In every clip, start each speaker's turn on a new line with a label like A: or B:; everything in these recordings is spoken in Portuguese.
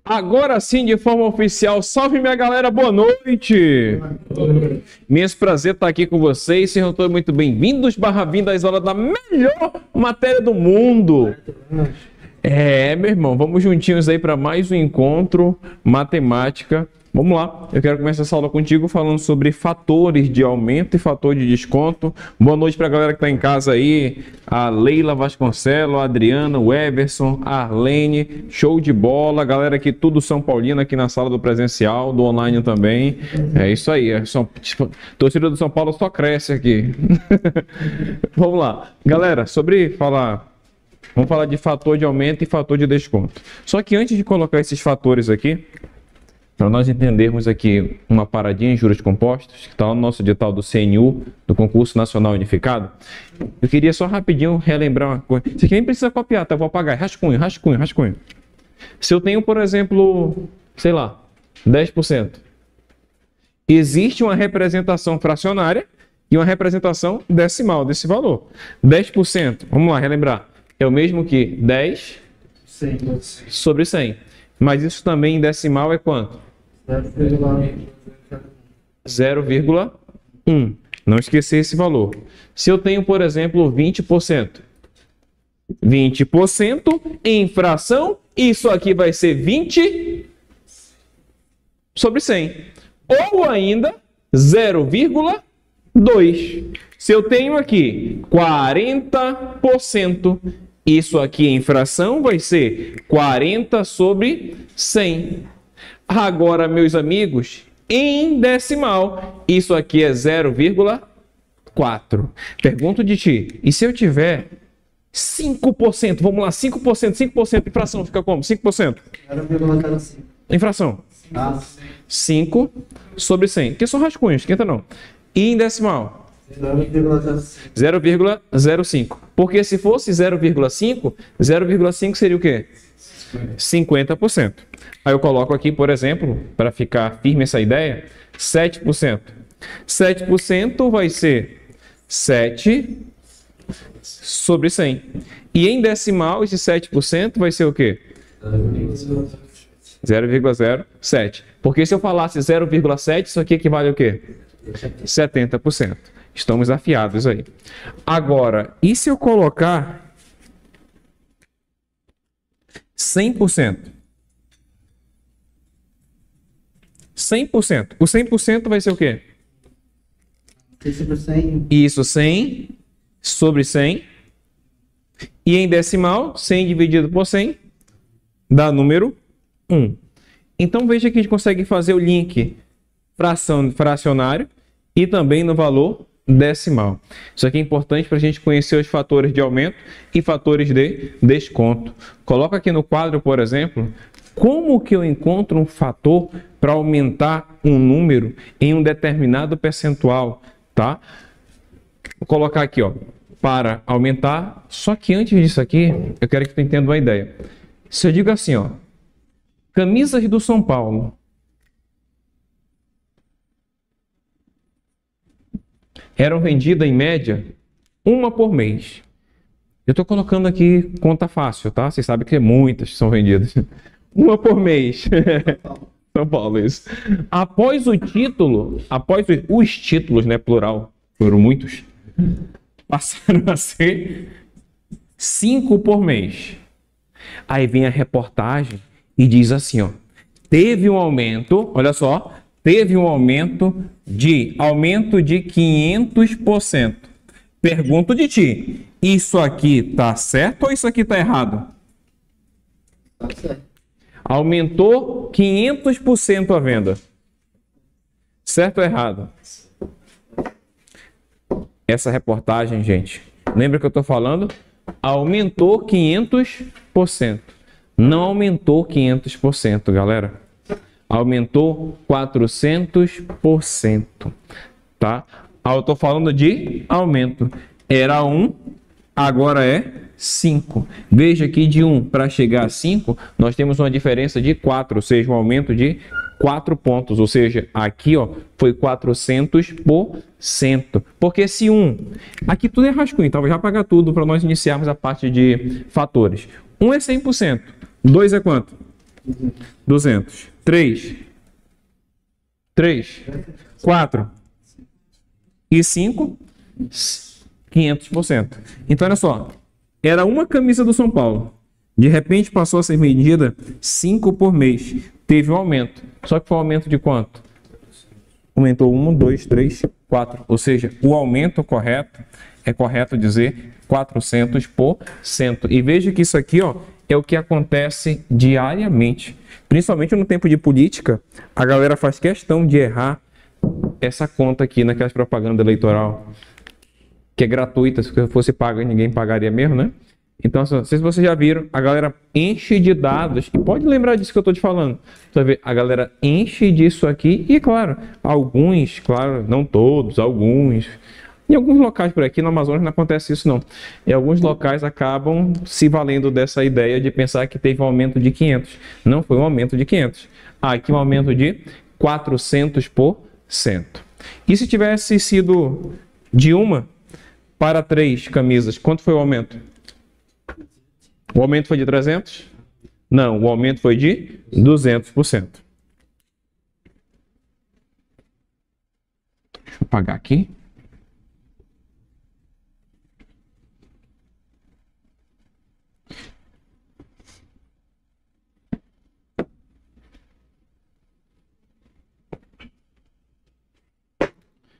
A: Agora sim, de forma oficial, salve minha galera, boa noite! Imenso prazer estar aqui com vocês, sejam todos muito bem-vindos, /vindas, aula da melhor matéria do mundo! Meu irmão, vamos juntinhos aí para mais um encontro matemática. Vamos lá, eu quero começar essa aula contigo falando sobre fatores de aumento e fator de desconto. Boa noite para a galera que está em casa aí, a Leila Vasconcelos, a Adriana, o Everson, a Arlene, show de bola, galera aqui tudo São Paulino aqui na sala do presencial, do online também. É isso aí, torcida do São Paulo só cresce aqui. Vamos lá, galera, vamos falar de fator de aumento e fator de desconto. Só que antes de colocar esses fatores aqui, para nós entendermos aqui uma paradinha em juros compostos, que está lá no nosso edital do CNU, do Concurso Nacional Unificado, eu queria só rapidinho relembrar uma coisa. Isso aqui nem precisa copiar, tá? Vou apagar. Rascunho. Se eu tenho, por exemplo, sei lá, 10%, existe uma representação fracionária e uma representação decimal desse valor. 10%, vamos lá, relembrar, é o mesmo que 10 sobre 100. Mas isso também em decimal é quanto? 0,1. Não esquecer esse valor. Se eu tenho, por exemplo, 20%. 20% em fração, isso aqui vai ser 20 sobre 100. Ou ainda 0,2. Se eu tenho aqui 40%, isso aqui em fração vai ser 40 sobre 100. Agora, meus amigos, em decimal, isso aqui é 0,4. Pergunto de ti, e se eu tiver 5%? Vamos lá, 5% em fração fica como? 5%? 0,05. Em fração? 5 sobre 100. Que são rascunhos, esquenta não. E em decimal? 0,05. Porque se fosse 0,5, 0,5 seria o quê? 50%. Aí eu coloco aqui, por exemplo, para ficar firme essa ideia, 7%. 7% vai ser 7 sobre 100. E em decimal, esse 7% vai ser o quê? 0,07. Porque se eu falasse 0,7, isso aqui equivale ao quê? 70%. Estamos afiados aí. Agora, e se eu colocar 100%? 100%. O 100% vai ser o quê? 100. Isso, 100 sobre 100. E em decimal, 100 dividido por 100 dá número 1. Então, veja que a gente consegue fazer o link fracionário e também no valor decimal. Isso aqui é importante para a gente conhecer os fatores de aumento e fatores de desconto. Coloca aqui no quadro, por exemplo, como que eu encontro um fator para aumentar um número em um determinado percentual, tá? Vou colocar aqui, ó, para aumentar. Só que antes disso aqui, eu quero que tu entenda uma ideia. Se eu digo assim, ó, camisas do São Paulo eram vendidas em média uma por mês. Eu estou colocando aqui conta fácil, tá? Vocês sabem que muitas são vendidas. Uma por mês. São Paulo, isso. Após os títulos, né, plural, foram muitos, passaram a ser 5 por mês. Aí vem a reportagem e diz assim, ó, teve um aumento, olha só, teve um aumento de 500%. Pergunto de ti, isso aqui tá certo ou isso aqui tá errado? Tá certo. Aumentou 500% a venda. Certo ou errado? essa reportagem, gente, lembra que eu estou falando? Aumentou 500%. Não aumentou 500%, galera. Aumentou 400%, tá? Eu estou falando de aumento. Era 1, agora é 5. Veja que de 1 para chegar a 5, nós temos uma diferença de 4, ou seja, um aumento de 4 pontos. Ou seja, aqui ó, foi 400%. Porque se 1... Aqui tudo é rascunho, então vou já apagar tudo para nós iniciarmos a parte de fatores. 1 é 100%. 2 é quanto? 200. 3. 4. E 5, 500%. Então, olha só. Era uma camisa do São Paulo. De repente, passou a ser medida 5 por mês. Teve um aumento. Só que foi um aumento de quanto? Aumentou 1, 2, 3, 4. Ou seja, o aumento correto, é correto dizer 400%. E veja que isso aqui ó, é o que acontece diariamente. Principalmente no tempo de política, a galera faz questão de errar essa conta aqui naquelas propagandas eleitoral, que é gratuita, se fosse paga, ninguém pagaria mesmo, né? Então, não sei se vocês já viram, a galera enche de dados, e pode lembrar disso que eu estou te falando. Você vai ver, a galera enche disso aqui, e claro, alguns, claro, não todos, alguns. Em alguns locais por aqui, no Amazonas, não acontece isso não. Em alguns locais acabam se valendo dessa ideia de pensar que teve um aumento de 500. Não foi um aumento de 500. Aqui um aumento de 400%. E se tivesse sido de 1 para 3 camisas, quanto foi o aumento? O aumento foi de 300? Não, o aumento foi de 200%. Deixa eu apagar aqui.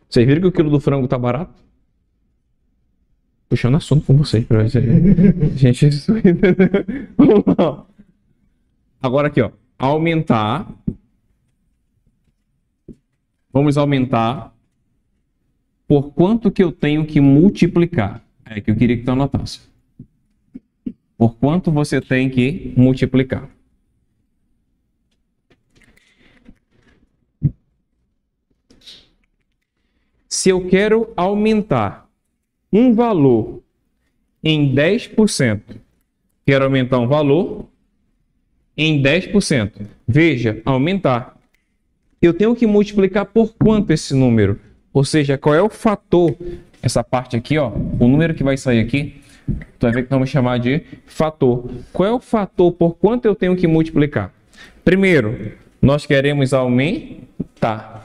A: Vocês viram que o quilo do frango tá barato? Puxando assunto com vocês pra gente. Vamos lá. Agora aqui, ó. Aumentar. Vamos aumentar por quanto que eu tenho que multiplicar. É que eu queria que tu anotasse. Por quanto você tem que multiplicar. Se eu quero aumentar um valor em 10%, quero aumentar um valor em 10%. Veja, aumentar. Eu tenho que multiplicar por quanto esse número? Ou seja, qual é o fator? Essa parte aqui, ó, o número que vai sair aqui, tu vai ver que vamos chamar de fator. Qual é o fator por quanto eu tenho que multiplicar? Primeiro, nós queremos aumentar.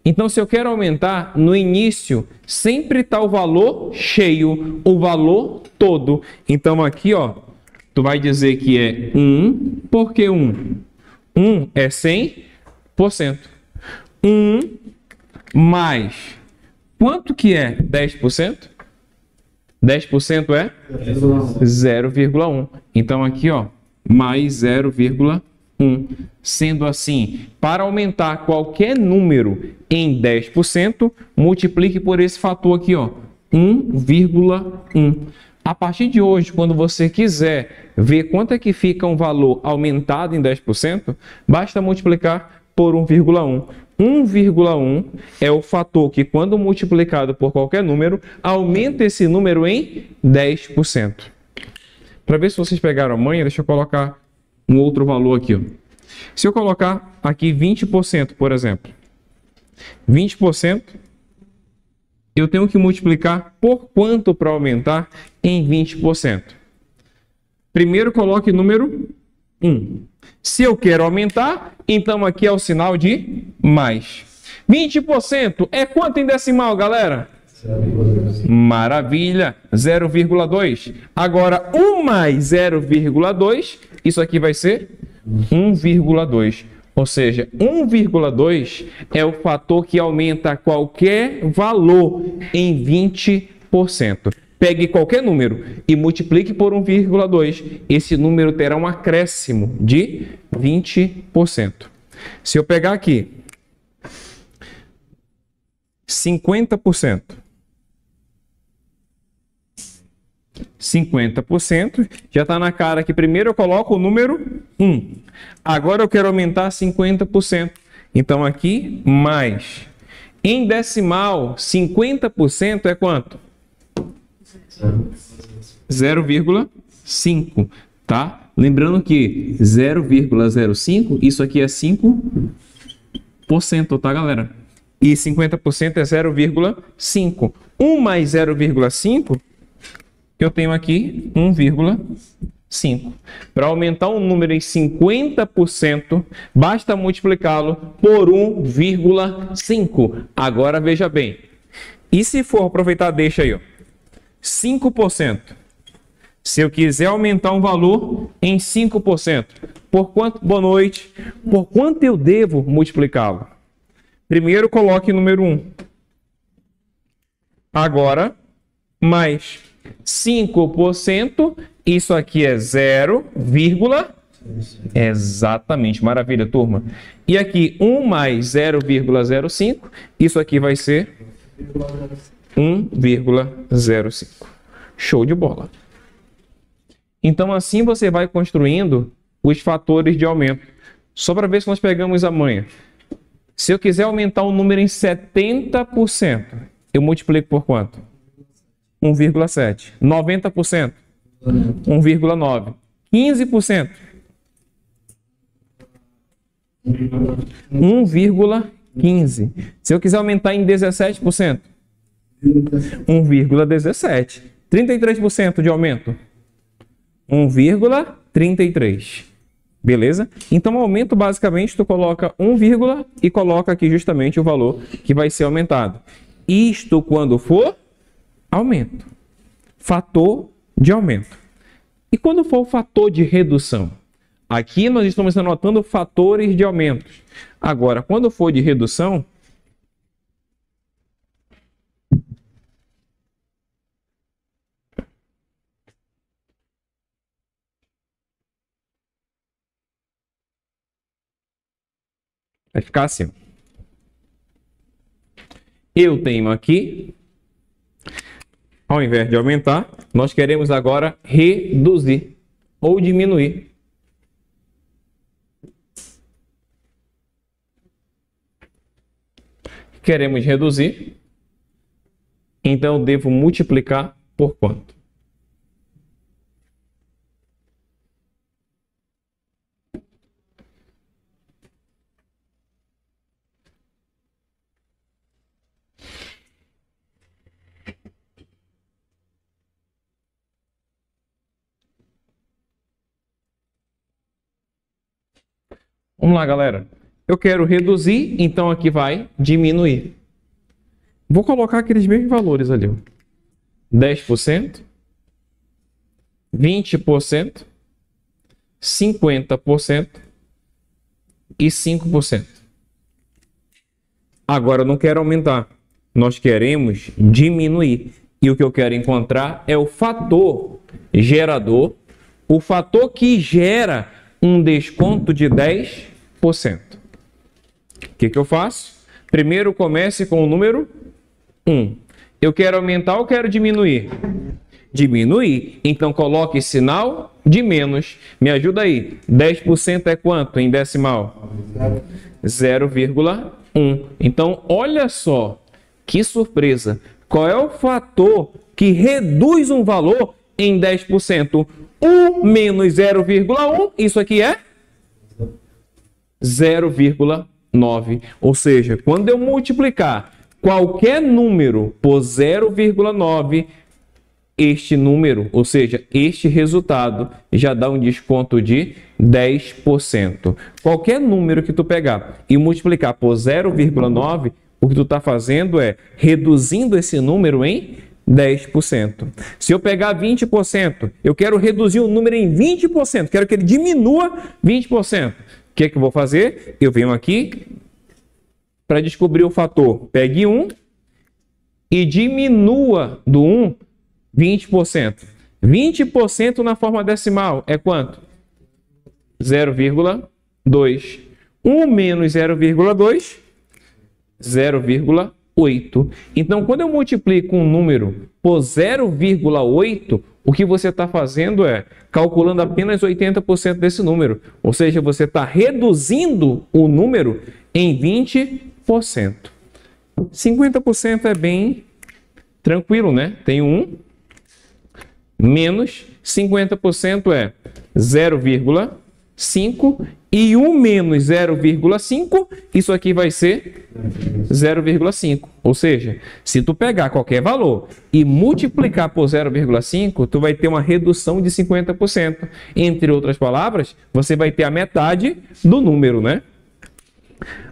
A: Então, se eu quero aumentar, no início, sempre está o valor cheio, o valor todo. Então, aqui, ó, tu vai dizer que é 1, por que 1? 1 é 100%. 1 mais, quanto que é 10%? 10% é 0,1. Então, aqui, ó, mais 0,1. Sendo assim, para aumentar qualquer número em 10%, multiplique por esse fator aqui, ó, 1,1. A partir de hoje, quando você quiser ver quanto é que fica um valor aumentado em 10%, basta multiplicar por 1,1. 1,1 é o fator que, quando multiplicado por qualquer número, aumenta esse número em 10%. Para ver se vocês pegaram a manha, deixa eu colocar um outro valor aqui, ó. Se eu colocar aqui 20%, por exemplo, 20%, eu tenho que multiplicar por quanto para aumentar em 20%? Primeiro coloque o número 1. Se eu quero aumentar, então aqui é o sinal de mais. 20% é quanto em decimal, galera? 0,2. Maravilha, 0,2. Agora, 1 mais 0,2, isso aqui vai ser 1,2. Ou seja, 1,2 é o fator que aumenta qualquer valor em 20%. Pegue qualquer número e multiplique por 1,2. Esse número terá um acréscimo de 20%. Se eu pegar aqui 50%, 50%. Já está na cara que primeiro eu coloco o número 1. Agora eu quero aumentar 50%. Então aqui, mais. Em decimal, 50% é quanto? 0,5, tá? Lembrando que 0,05, isso aqui é 5%, tá, galera? E 50% é 0,5. 1 mais 0,5, eu tenho aqui 1,5. Para aumentar um número em 50%, basta multiplicá-lo por 1,5. Agora veja bem. E se for aproveitar, deixa aí, ó, 5%. Se eu quiser aumentar um valor em 5%, por quanto, boa noite, por quanto eu devo multiplicá-lo? Primeiro coloque o número 1. Agora, mais 5%, isso aqui é 0, exatamente, maravilha, turma. E aqui 1 mais 0,05, isso aqui vai ser 1,05. Show de bola. Então assim você vai construindo os fatores de aumento. Só para ver se nós pegamos a manha. Se eu quiser aumentar um número em 70%, eu multiplico por quanto? 1,7. 90%? 1,9. 15%? 1,15. Se eu quiser aumentar em 17%? 1,17. 33% de aumento? 1,33. Beleza? Então, aumento, basicamente, tu coloca 1, e coloca aqui justamente o valor que vai ser aumentado. Isto quando for aumento. Fator de aumento. E quando for o fator de redução? Aqui nós estamos anotando fatores de aumento. Agora, quando for de redução, vai ficar assim. Eu tenho aqui, ao invés de aumentar, nós queremos agora reduzir ou diminuir. Queremos reduzir, então eu devo multiplicar por quanto? Vamos lá, galera. Eu quero reduzir, então aqui vai diminuir. Vou colocar aqueles mesmos valores ali. Ó. 10%, 20%, 50% e 5%. Agora eu não quero aumentar. Nós queremos diminuir. E o que eu quero encontrar é o fator gerador, o fator que gera um desconto de 10%. O que eu faço? Primeiro comece com o número 1. Eu quero aumentar ou quero diminuir? Diminuir. Então coloque sinal de menos. Me ajuda aí. 10% é quanto em decimal? 0,1. Então olha só. Que surpresa. Qual é o fator que reduz um valor em 10%? 1 menos 0,1. Isso aqui é 0,9. Ou seja, quando eu multiplicar qualquer número por 0,9, este número, ou seja, este resultado, já dá um desconto de 10%. Qualquer número que tu pegar e multiplicar por 0,9, o que tu está fazendo é reduzindo esse número em 10%. Se eu pegar 20%, eu quero reduzir o número em 20%, quero que ele diminua 20%. O que eu vou fazer? Eu venho aqui para descobrir o fator. Pegue 1 e diminua do 1 20%. 20% na forma decimal é quanto? 0,2. 1 menos 0,2, 0,8. Então, quando eu multiplico um número por 0,8, o que você está fazendo é calculando apenas 80% desse número. Ou seja, você está reduzindo o número em 20%. 50% é bem tranquilo, né? Tem 1 menos 50% é 0,5 e 1 menos 0,5, isso aqui vai ser 0,5. Ou seja, se tu pegar qualquer valor e multiplicar por 0,5, tu vai ter uma redução de 50%. Entre outras palavras, você vai ter a metade do número, né?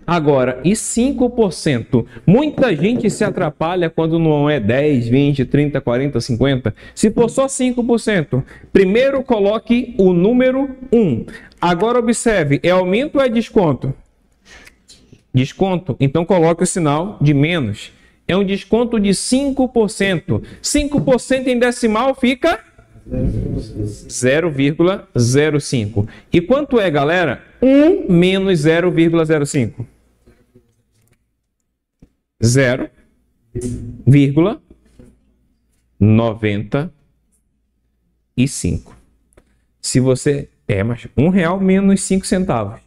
A: Agora, e 5%? Muita gente se atrapalha quando não é 10, 20, 30, 40, 50. Se for só 5%, primeiro coloque o número 1. Agora observe, é aumento ou é desconto? Desconto. Então coloque o sinal de menos. É um desconto de 5%. 5% em decimal fica 0,05. E quanto é, galera? 1 menos 0,05. 0,95. Se você... mas R$1 menos 5 centavos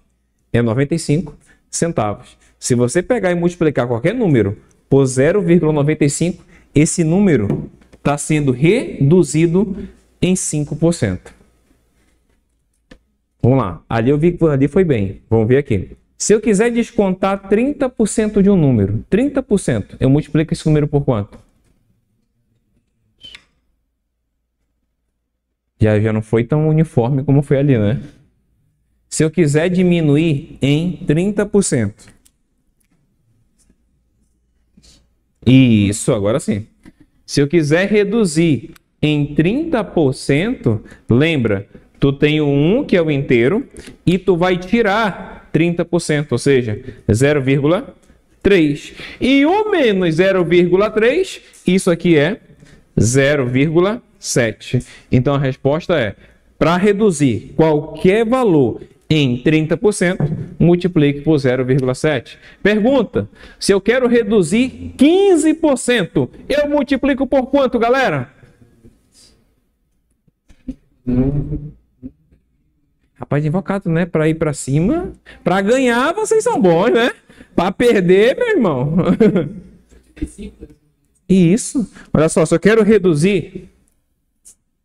A: é 95 centavos. Se você pegar e multiplicar qualquer número por 0,95, esse número está sendo reduzido em 5%. Vamos lá. Ali eu vi que ali foi bem. Vamos ver aqui. Se eu quiser descontar 30% de um número, 30%, eu multiplico esse número por quanto? Já não foi tão uniforme como foi ali, né? Se eu quiser diminuir em 30%. Isso, agora sim. Se eu quiser reduzir em 30%, lembra, tu tem o 1, que é o inteiro, e tu vai tirar 30%, ou seja, 0,3. E o menos 0,3, isso aqui é 0,7. Então a resposta é, para reduzir qualquer valor em 30%, multiplique por 0,7. Pergunta, se eu quero reduzir 15%, eu multiplico por quanto, galera? Rapaz de invocado, né? Para ir para cima, para ganhar vocês são bons, né? Para perder, meu irmão. Isso. Olha só, se eu quero reduzir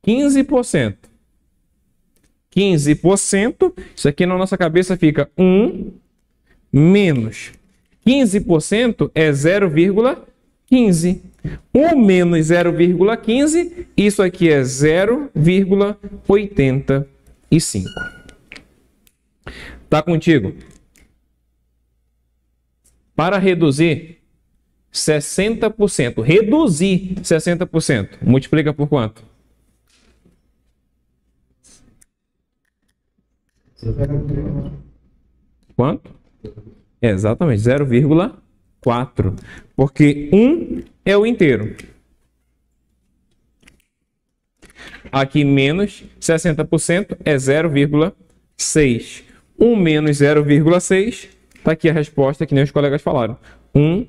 A: 15%. 15%, isso aqui na nossa cabeça fica 1 menos 15% é 0,15. 1 menos 0,15, isso aqui é 0,85. Tá contigo? Para reduzir 60%, reduzir 60%, multiplica por quanto? Quanto? Exatamente, 0,4. Porque 1 é o inteiro. Aqui menos 60% é 0,6. 1 menos 0,6, está aqui a resposta que nem os colegas falaram. 1, ou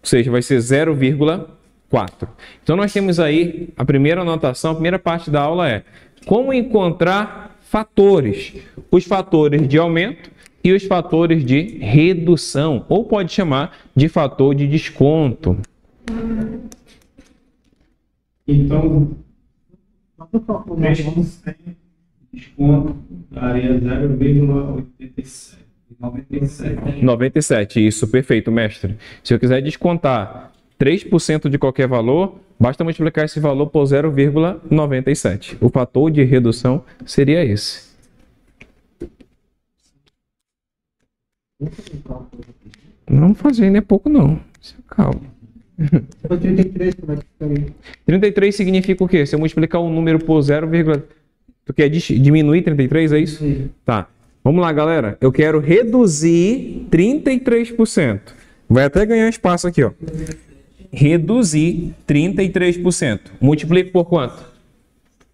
A: seja, vai ser 0,4. Então nós temos aí a primeira anotação, a primeira parte da aula é como encontrar fatores. Os fatores de aumento e os fatores de redução, ou pode chamar de fator de desconto.
B: Então, desconto daria 0,87.
A: 97, isso, perfeito, mestre. Se eu quiser descontar 3% de qualquer valor, basta multiplicar esse valor por 0,97. O fator de redução seria esse. Não fazer, não é pouco não. Calma.
C: 33, como é que ficaria?
A: 33 significa o quê? Se eu multiplicar um número por 0, tu quer diminuir 33, é isso?
C: Sim.
A: Tá. Vamos lá, galera. Eu quero reduzir 33%. Vai até ganhar espaço aqui, ó. Reduzir 33%. Multiplico por quanto?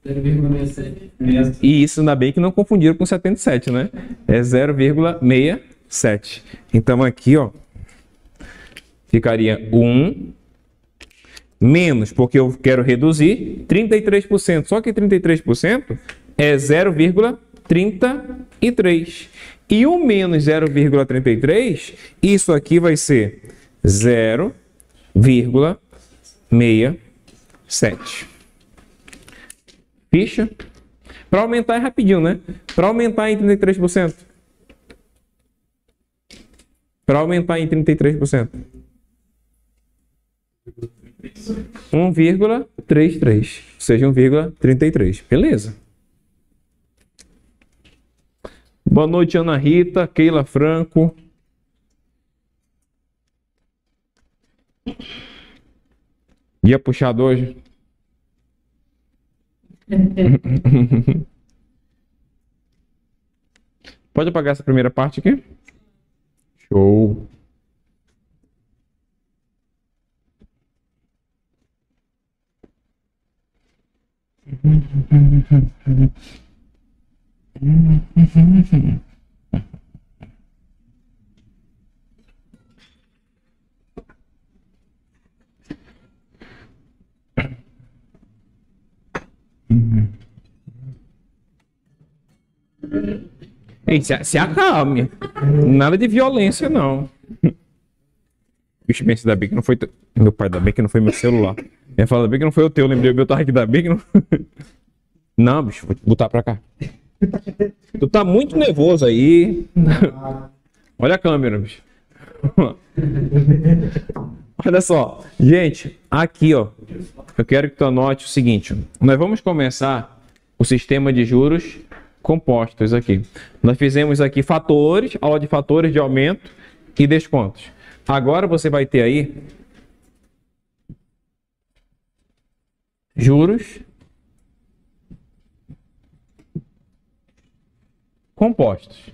C: 0,67.
A: E isso ainda bem que não confundiram com 77, né? É 0,67. Então aqui, ó, ficaria 1 Menos, porque eu quero reduzir, 33%. Só que 33% é 0,33. E o menos 0,33, isso aqui vai ser 0,67. Ficha? Para aumentar é rapidinho, né? Para aumentar em 33%. Para aumentar em 33%. 1,33. Ou seja, 1,33. Beleza. Boa noite, Ana Rita, Keila Franco. Dia puxado hoje. Pode apagar essa primeira parte aqui? Show. Ei, se acalme. Nada de violência, não. Bicho, bem, ainda bem que não foi meu pai, ainda bem que não foi meu celular. Eu falo, ainda bem que não foi o teu, lembrei o meu tava aqui, ainda bem que não. Não, bicho, vou te botar pra cá. Tu tá muito nervoso aí. Olha a câmera, bicho. Olha só, gente, aqui, ó, eu quero que tu anote o seguinte, nós vamos começar o sistema de juros compostos aqui. Nós fizemos aqui fatores, aula de fatores de aumento e descontos. Agora você vai ter aí juros compostos.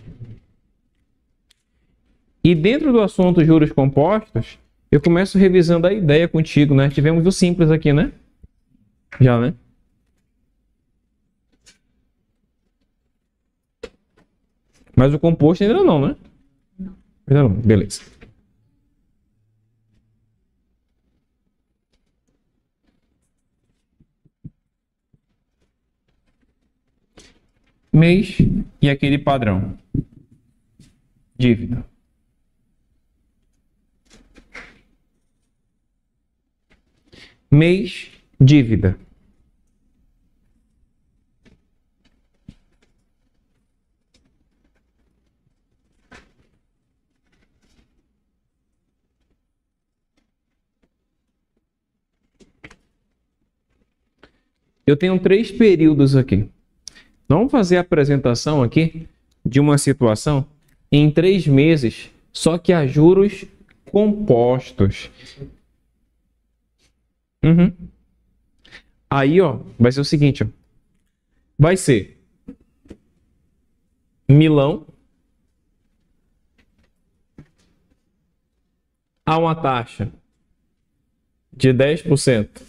A: E dentro do assunto juros compostos, eu começo revisando a ideia contigo, né? Tivemos o simples aqui, né? Já, né? Mas o composto ainda não, né? Ainda não, beleza. Mês e aquele padrão. Dívida. Mês, dívida. Eu tenho 3 períodos aqui. Vamos fazer a apresentação aqui de uma situação em 3 meses, só que a juros compostos. Aí, ó, vai ser o seguinte, ó. Vai ser milão a uma taxa de 10%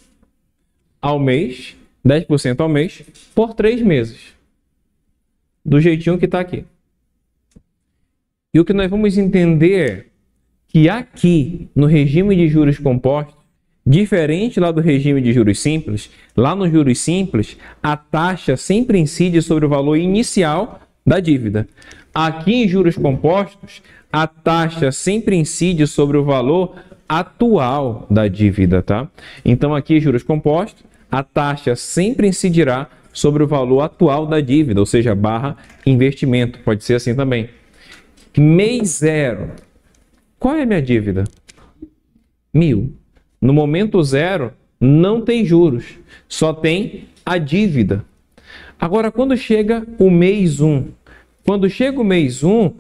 A: ao mês, 10% ao mês, por 3 meses. Do jeitinho que está aqui. E o que nós vamos entender é que aqui, no regime de juros compostos, diferente lá do regime de juros simples, lá nos juros simples, a taxa sempre incide sobre o valor inicial da dívida. Aqui em juros compostos, a taxa sempre incide sobre o valor atual da dívida, tá? Então aqui, juros compostos, a taxa sempre incidirá sobre o valor atual da dívida, ou seja, barra investimento, pode ser assim também. Mês 0. Qual é a minha dívida? 1.000. No momento 0, não tem juros, só tem a dívida. Agora, quando chega o mês 1, quando chega o mês 1,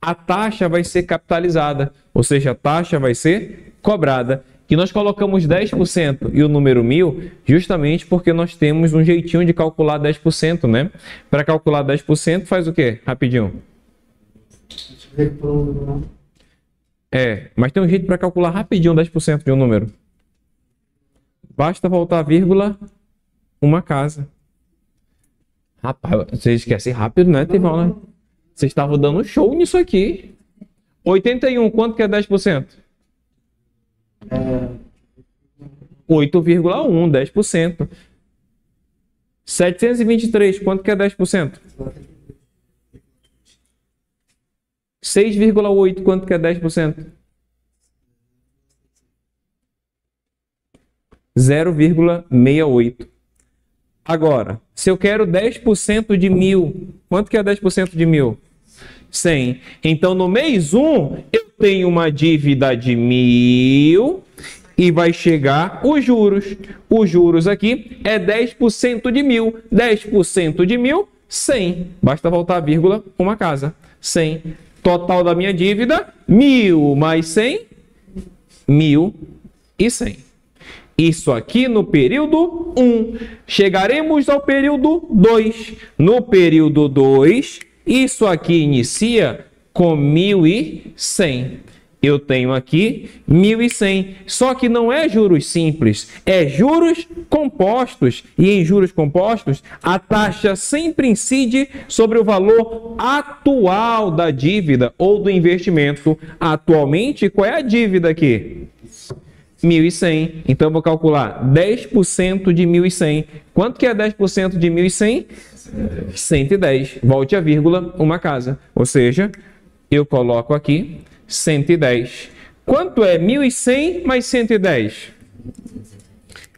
A: a taxa vai ser capitalizada, ou seja, a taxa vai ser cobrada. E nós colocamos 10% e o número 1.000 justamente porque nós temos um jeitinho de calcular 10%, né? Para calcular 10% faz o quê? Rapidinho. Mas tem um jeito para calcular rapidinho 10% de um número. Basta voltar a vírgula, uma casa. Rapaz, vocês esquecem rápido, né, Tival, né? Vocês estavam dando show nisso aqui. 81, quanto que é 10%? 8,1, 10%. 723, quanto que é 10%? 6,8, quanto que é 10%? 0,68. Agora, se eu quero 10% de 1.000, quanto que é 10% de 1.000? 100. Então, no mês 1, eu tenho uma dívida de 1.000 e vai chegar os juros. Os juros aqui é 10% de 1.000. 10% de 1.000, 100. Basta voltar a vírgula, uma casa. 100. Total da minha dívida, 1.000 mais 100, 1.100. Isso aqui no período 1. Chegaremos ao período 2. No período 2, isso aqui inicia com 1.100. Eu tenho aqui 1.100. Só que não é juros simples, é juros compostos. E em juros compostos, a taxa sempre incide sobre o valor atual da dívida ou do investimento. Atualmente, qual é a dívida aqui? 1.100. Então, eu vou calcular 10% de 1.100. Quanto que é 10% de 1.100? 110. Volte a vírgula, uma casa. Ou seja, eu coloco aqui 110. Quanto é 1.100 mais 110?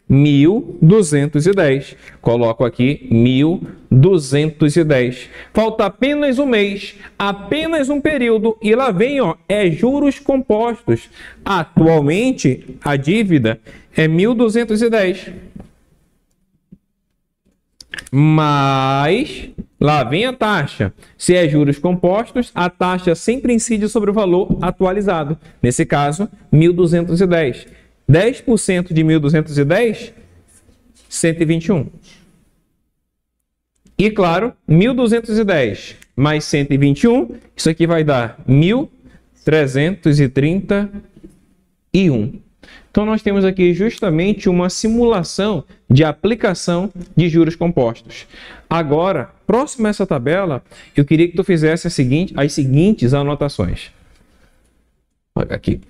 A: 1.210. Coloco aqui 1.210. Falta apenas um mês, apenas um período. E lá vem, ó, é juros compostos. Atualmente, a dívida é 1.210. Mas, lá vem a taxa. Se é juros compostos, a taxa sempre incide sobre o valor atualizado. Nesse caso, 1.210. 10% de 1.210, 121. E claro, 1.210 mais 121, isso aqui vai dar 1.331. Então, nós temos aqui justamente uma simulação de aplicação de juros compostos. Agora, próximo a essa tabela, eu queria que tu fizesse as seguintes anotações. Olha aqui.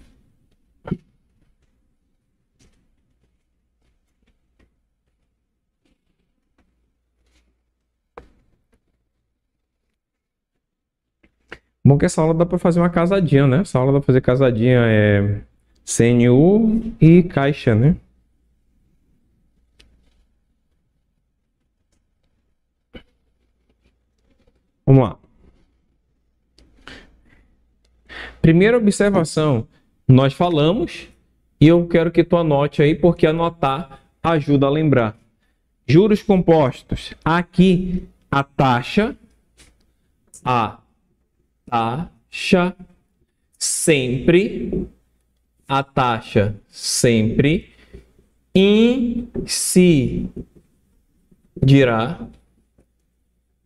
A: Bom que essa aula dá para fazer uma casadinha, né? Essa aula dá para fazer casadinha CNU e Caixa, né? Vamos lá. Primeira observação, nós falamos e eu quero que tu anote aí, porque anotar ajuda a lembrar. Juros compostos. Aqui a taxa sempre incidirá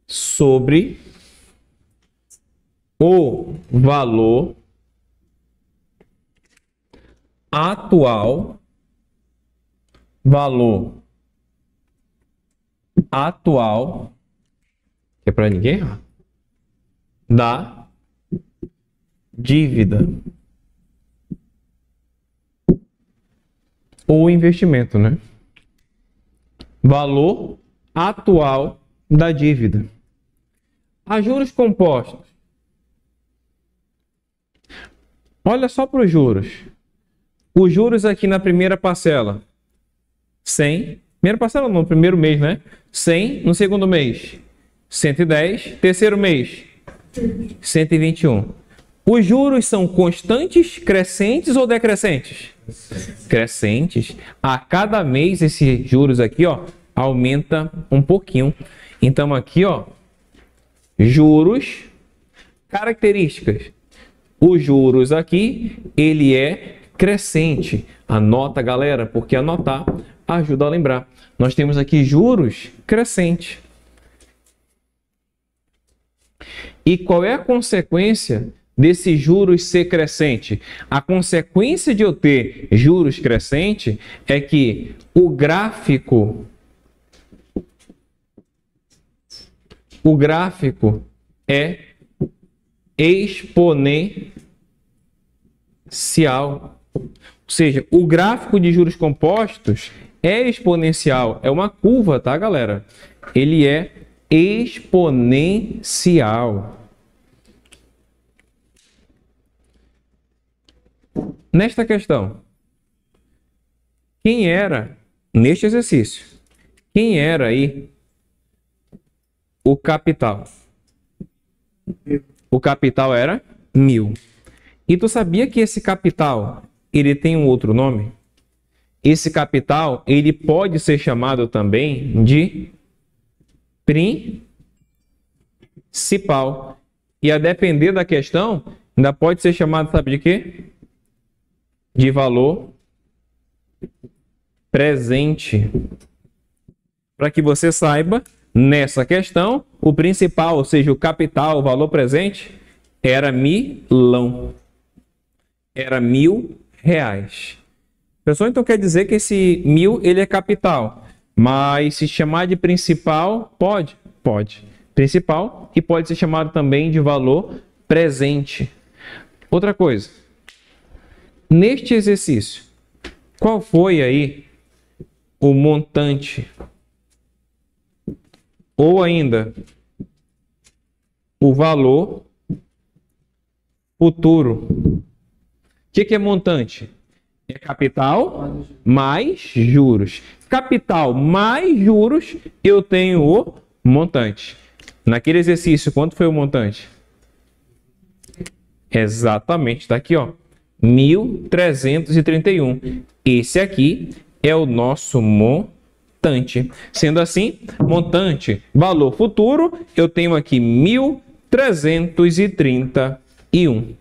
A: sobre o valor atual, que é para ninguém errar, da dívida ou investimento, né? Valor atual da dívida. A juros compostos. Olha só para os juros. Os juros aqui na primeira parcela, 100. Primeira parcela não, primeiro mês, né? 100. No segundo mês, 110. Terceiro mês, 121. Os juros são constantes, crescentes ou decrescentes? Crescentes. A cada mês esses juros aqui, ó, aumenta um pouquinho. Então aqui, ó, juros, características. Os juros aqui, ele é crescente. Anota, galera, porque anotar ajuda a lembrar. Nós temos aqui juros crescentes. E qual é a consequência desse juros ser crescente? A consequência de eu ter juros crescente é que o gráfico é exponencial. seja, o gráfico de juros compostos é exponencial. É uma curva, tá, galera? Ele é exponencial. Nesta questão, quem era, neste exercício, quem era aí o capital? O capital era 1.000. E tu sabia que esse capital, ele tem um outro nome? Esse capital, ele pode ser chamado também de principal. E a depender da questão, ainda pode ser chamado, sabe de quê? De valor presente. Para que você saiba, nessa questão, o principal, ou seja, o capital, o valor presente, era milão. Era R$1.000. Pessoal, então quer dizer que esse 1.000, ele é capital. Mas se chamar de principal, pode? Pode. Principal e pode ser chamado também de valor presente. Outra coisa. Neste exercício, qual foi aí o montante? Ou ainda, o valor futuro. O que é montante? É capital mais juros. Capital mais juros, eu tenho o montante. Naquele exercício, quanto foi o montante? Exatamente, está aqui, ó. 1.331. Esse aqui é o nosso montante. Sendo assim, montante, valor futuro, eu tenho aqui 1.331.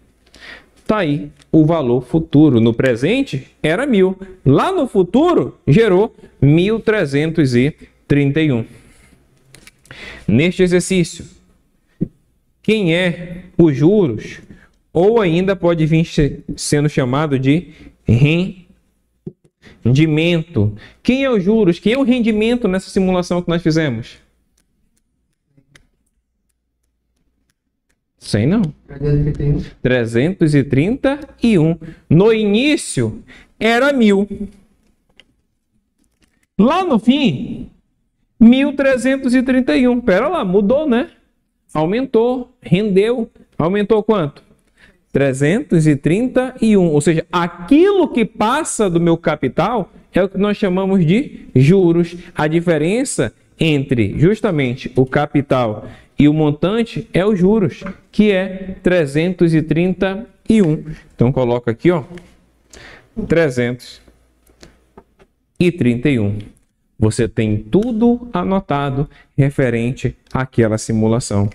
A: Tá aí o valor futuro. No presente era 1.000. Lá no futuro gerou 1.331. Neste exercício, quem é os juros? Ou ainda pode vir sendo chamado de rendimento. Quem é os juros? Quem é o rendimento nessa simulação que nós fizemos? Sei não. 331. No início era 1.000. Lá no fim, 1.331. Pera lá, mudou, né? Aumentou, rendeu. Aumentou quanto? 331. Ou seja, aquilo que passa do meu capital é o que nós chamamos de juros. A diferença entre justamente o capital e o montante é os juros, que é 331. Então coloca aqui, ó, 331. Você tem tudo anotado referente àquela simulação.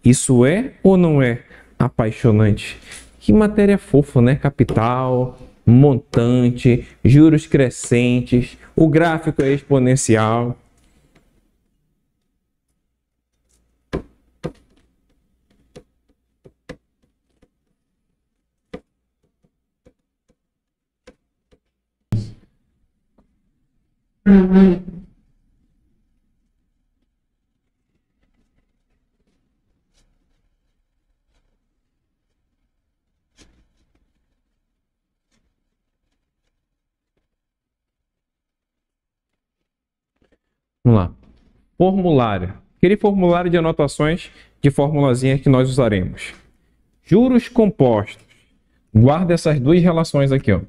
A: Isso é ou não é apaixonante? Que matéria fofa, né? Capital, montante, juros crescentes, o gráfico é exponencial. Vamos lá. Formulário. Aquele formulário de anotações de formulazinha que nós usaremos. Juros compostos. Guarda essas duas relações aqui, ó.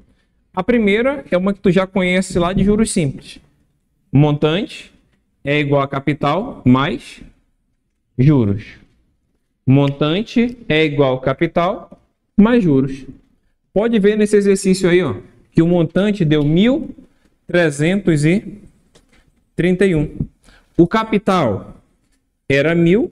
A: A primeira é uma que tu já conhece lá de juros simples. Montante é igual a capital mais juros. Montante é igual a capital mais juros. Pode ver nesse exercício aí, ó, que o montante deu 1.331. O capital era 1.000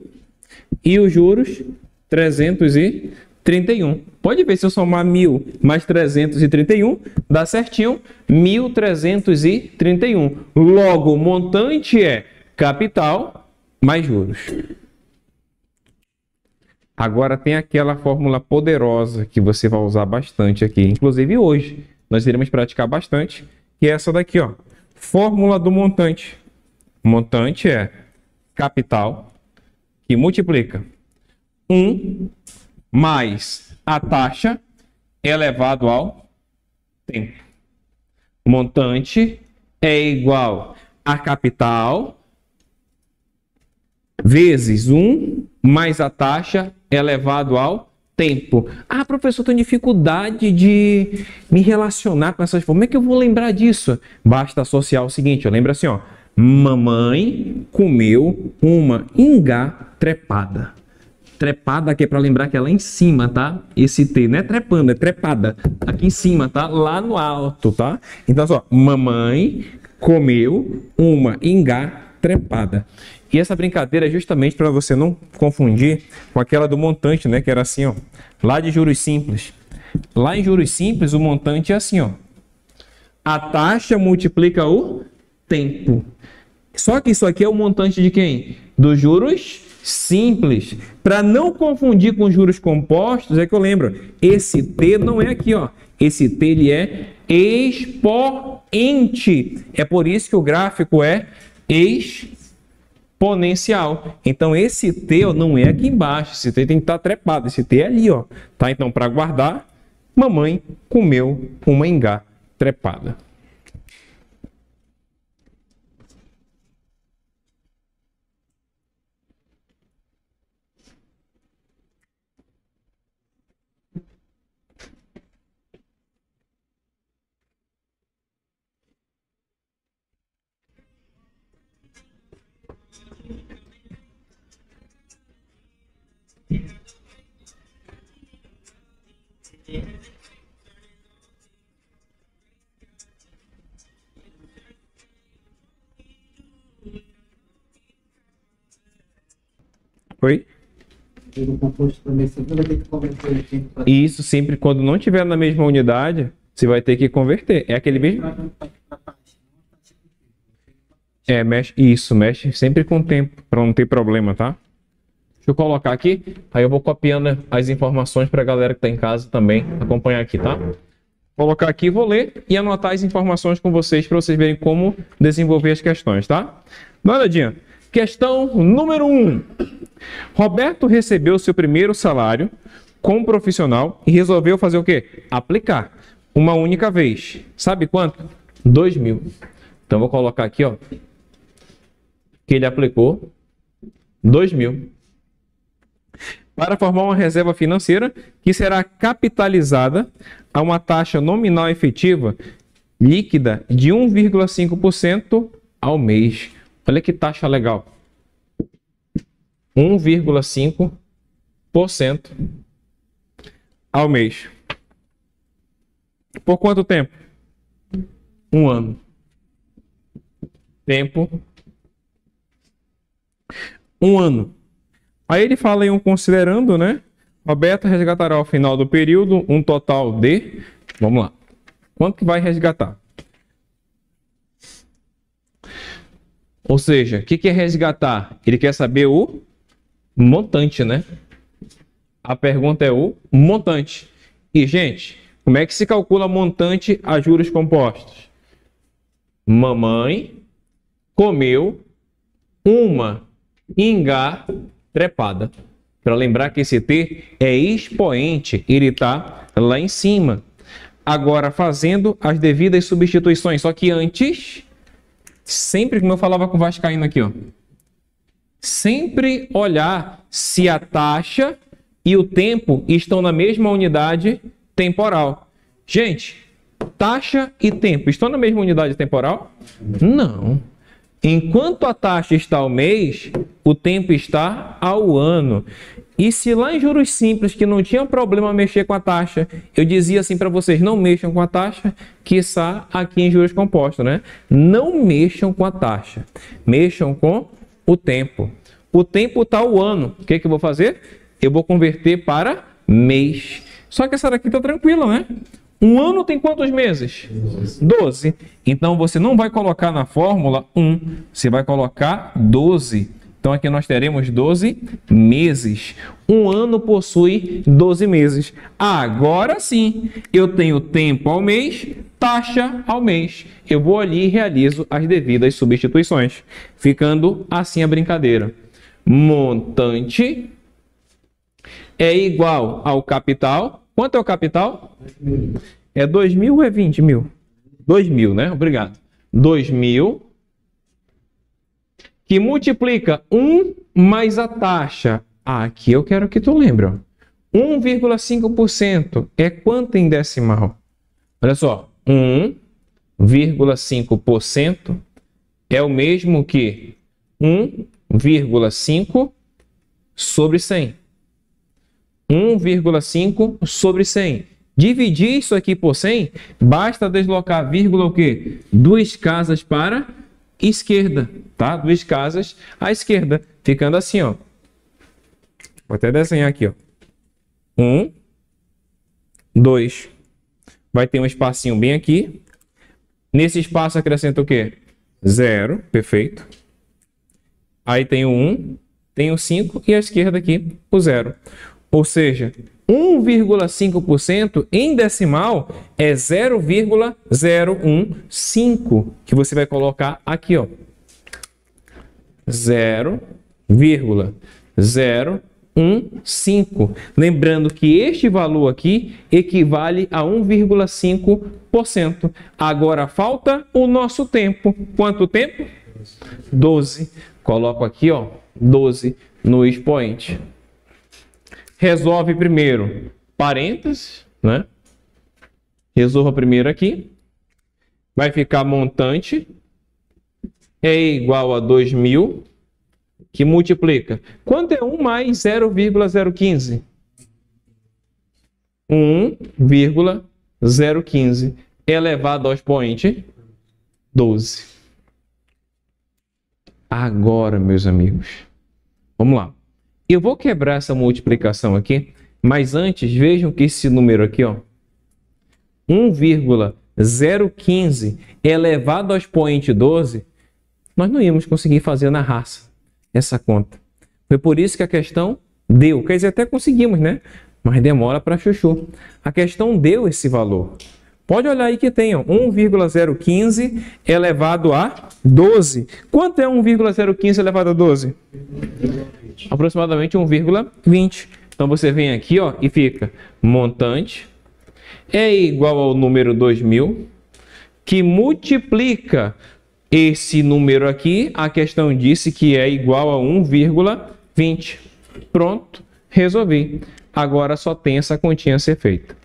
A: e os juros 331. Pode ver se eu somar 1.000 mais 331, dá certinho 1.331. Logo, o montante é capital mais juros. Agora tem aquela fórmula poderosa que você vai usar bastante aqui. Inclusive hoje nós iremos praticar bastante, que é essa daqui, ó. Fórmula do montante. O montante é capital que multiplica 1 mais a taxa elevado ao tempo. Montante é igual a capital vezes 1 mais a taxa elevado ao tempo. Ah, professor, eu tenho dificuldade de me relacionar com essas formas. Como é que eu vou lembrar disso? Basta associar o seguinte, lembra assim, ó. Mamãe comeu uma ingá trepada. Trepada aqui é para lembrar que é lá em cima, tá? Esse T não é trepando, é trepada. Aqui em cima, tá? Lá no alto, tá? Então, só, mamãe comeu uma ingá trepada. E essa brincadeira é justamente para você não confundir com aquela do montante, né? Que era assim, ó. Lá de juros simples. Lá em juros simples, o montante é assim, ó. A taxa multiplica o tempo. Só que isso aqui é o montante de quem? Dos juros simples. Para não confundir com juros compostos, é que eu lembro. Esse T não é aqui, ó. Esse T, ele é expoente. É por isso que o gráfico é exponencial. Então, esse T ó, não é aqui embaixo. Esse T tem que estar trepado. Esse T é ali, ó. Tá? Então, para guardar, mamãe comeu uma ingá trepada. Oi?
C: O composto também sempre vai ter que converter o tempo para
A: E isso sempre, quando não tiver na mesma unidade, você vai ter que converter. É aquele mesmo? É, mexe sempre com o tempo, para não ter problema, tá? Deixa eu colocar aqui, aí eu vou copiando as informações para a galera que está em casa também acompanhar aqui, tá? Vou colocar aqui, vou ler e anotar as informações com vocês para vocês verem como desenvolver as questões, tá? Dá uma olhadinha. Questão número 1. Roberto recebeu seu primeiro salário como profissional e resolveu fazer o quê? Aplicar uma única vez. Sabe quanto? 2.000. Então, vou colocar aqui, ó, que ele aplicou 2.000. Para formar uma reserva financeira que será capitalizada a uma taxa nominal efetiva líquida de 1,5% ao mês. Olha que taxa legal. 1,5% ao mês. Por quanto tempo? 1 ano. Tempo. 1 ano. Aí ele fala em considerando, né? Roberto resgatará ao final do período um total de... Vamos lá. Quanto que vai resgatar? Ou seja, o que é resgatar? Ele quer saber o montante, né? A pergunta é o montante. E, gente, como é que se calcula montante a juros compostos? Mamãe comeu uma ingá trepada. Para lembrar que esse T é expoente, ele está lá em cima. Agora, fazendo as devidas substituições. Só que antes, sempre, como eu falava com o vascaíno aqui, ó, sempre olhar se a taxa e o tempo estão na mesma unidade temporal. Gente, taxa e tempo estão na mesma unidade temporal? Não. Enquanto a taxa está ao mês, o tempo está ao ano. E se lá em juros simples, que não tinha problema mexer com a taxa, eu dizia assim para vocês, não mexam com a taxa, quiçá aqui em juros compostos, né? Não mexam com a taxa, mexam com o tempo. O tempo está ao ano. O que eu vou fazer? Eu vou converter para mês. Só que essa daqui está tranquila, né? Um ano tem quantos meses? 12. Então, você não vai colocar na fórmula 1, você vai colocar 12. Então, aqui nós teremos 12 meses. Um ano possui 12 meses. Agora sim, eu tenho tempo ao mês, taxa ao mês. Eu vou ali e realizo as devidas substituições. Ficando assim a brincadeira. Montante é igual ao capital. Quanto é o capital? 2.000. É 2.000 ou é 20.000? 2.000, né? Obrigado. 2.000 que multiplica 1 mais a taxa. Aqui eu quero que tu lembre, ó. 1,5% é quanto em decimal? Olha só, 1,5% é o mesmo que 1,5 sobre 100. 1,5 sobre 100. Dividir isso aqui por 100, basta deslocar vírgula o quê? 2 casas para esquerda, tá? 2 casas à esquerda, ficando assim, ó. Vou até desenhar aqui, ó. 1, 2. Vai ter um espacinho bem aqui. Nesse espaço acrescenta o quê? 0, perfeito. Aí tem o 1, tem o 5 e à esquerda aqui o 0. Ou seja, 1,5% em decimal é 0,015, que você vai colocar aqui, ó. 0,015. Lembrando que este valor aqui equivale a 1,5%. Agora falta o nosso tempo. Quanto tempo? 12. Coloco aqui, ó, 12 no expoente. Resolve primeiro parênteses, né? Resolva primeiro aqui. Vai ficar montante é igual a 2.000, que multiplica. Quanto é 1 mais 0,015? 1,015 elevado ao expoente 12. Agora, meus amigos, vamos lá. Eu vou quebrar essa multiplicação aqui, mas antes vejam que esse número aqui, ó, 1,015 elevado ao expoente 12, nós não íamos conseguir fazer na raça essa conta. Foi por isso que a questão deu. Quer dizer, até conseguimos, né? Mas demora para chuchu. A questão deu esse valor. Pode olhar aí que tem, ó, 1,015 elevado a 12. Quanto é 1,015 elevado a 12? Aproximadamente 1,20. Então você vem aqui, ó, e fica montante é igual ao número 2.000, que multiplica esse número aqui. A questão disse que é igual a 1,20. Pronto, resolvi. Agora só tem essa continha a ser feita.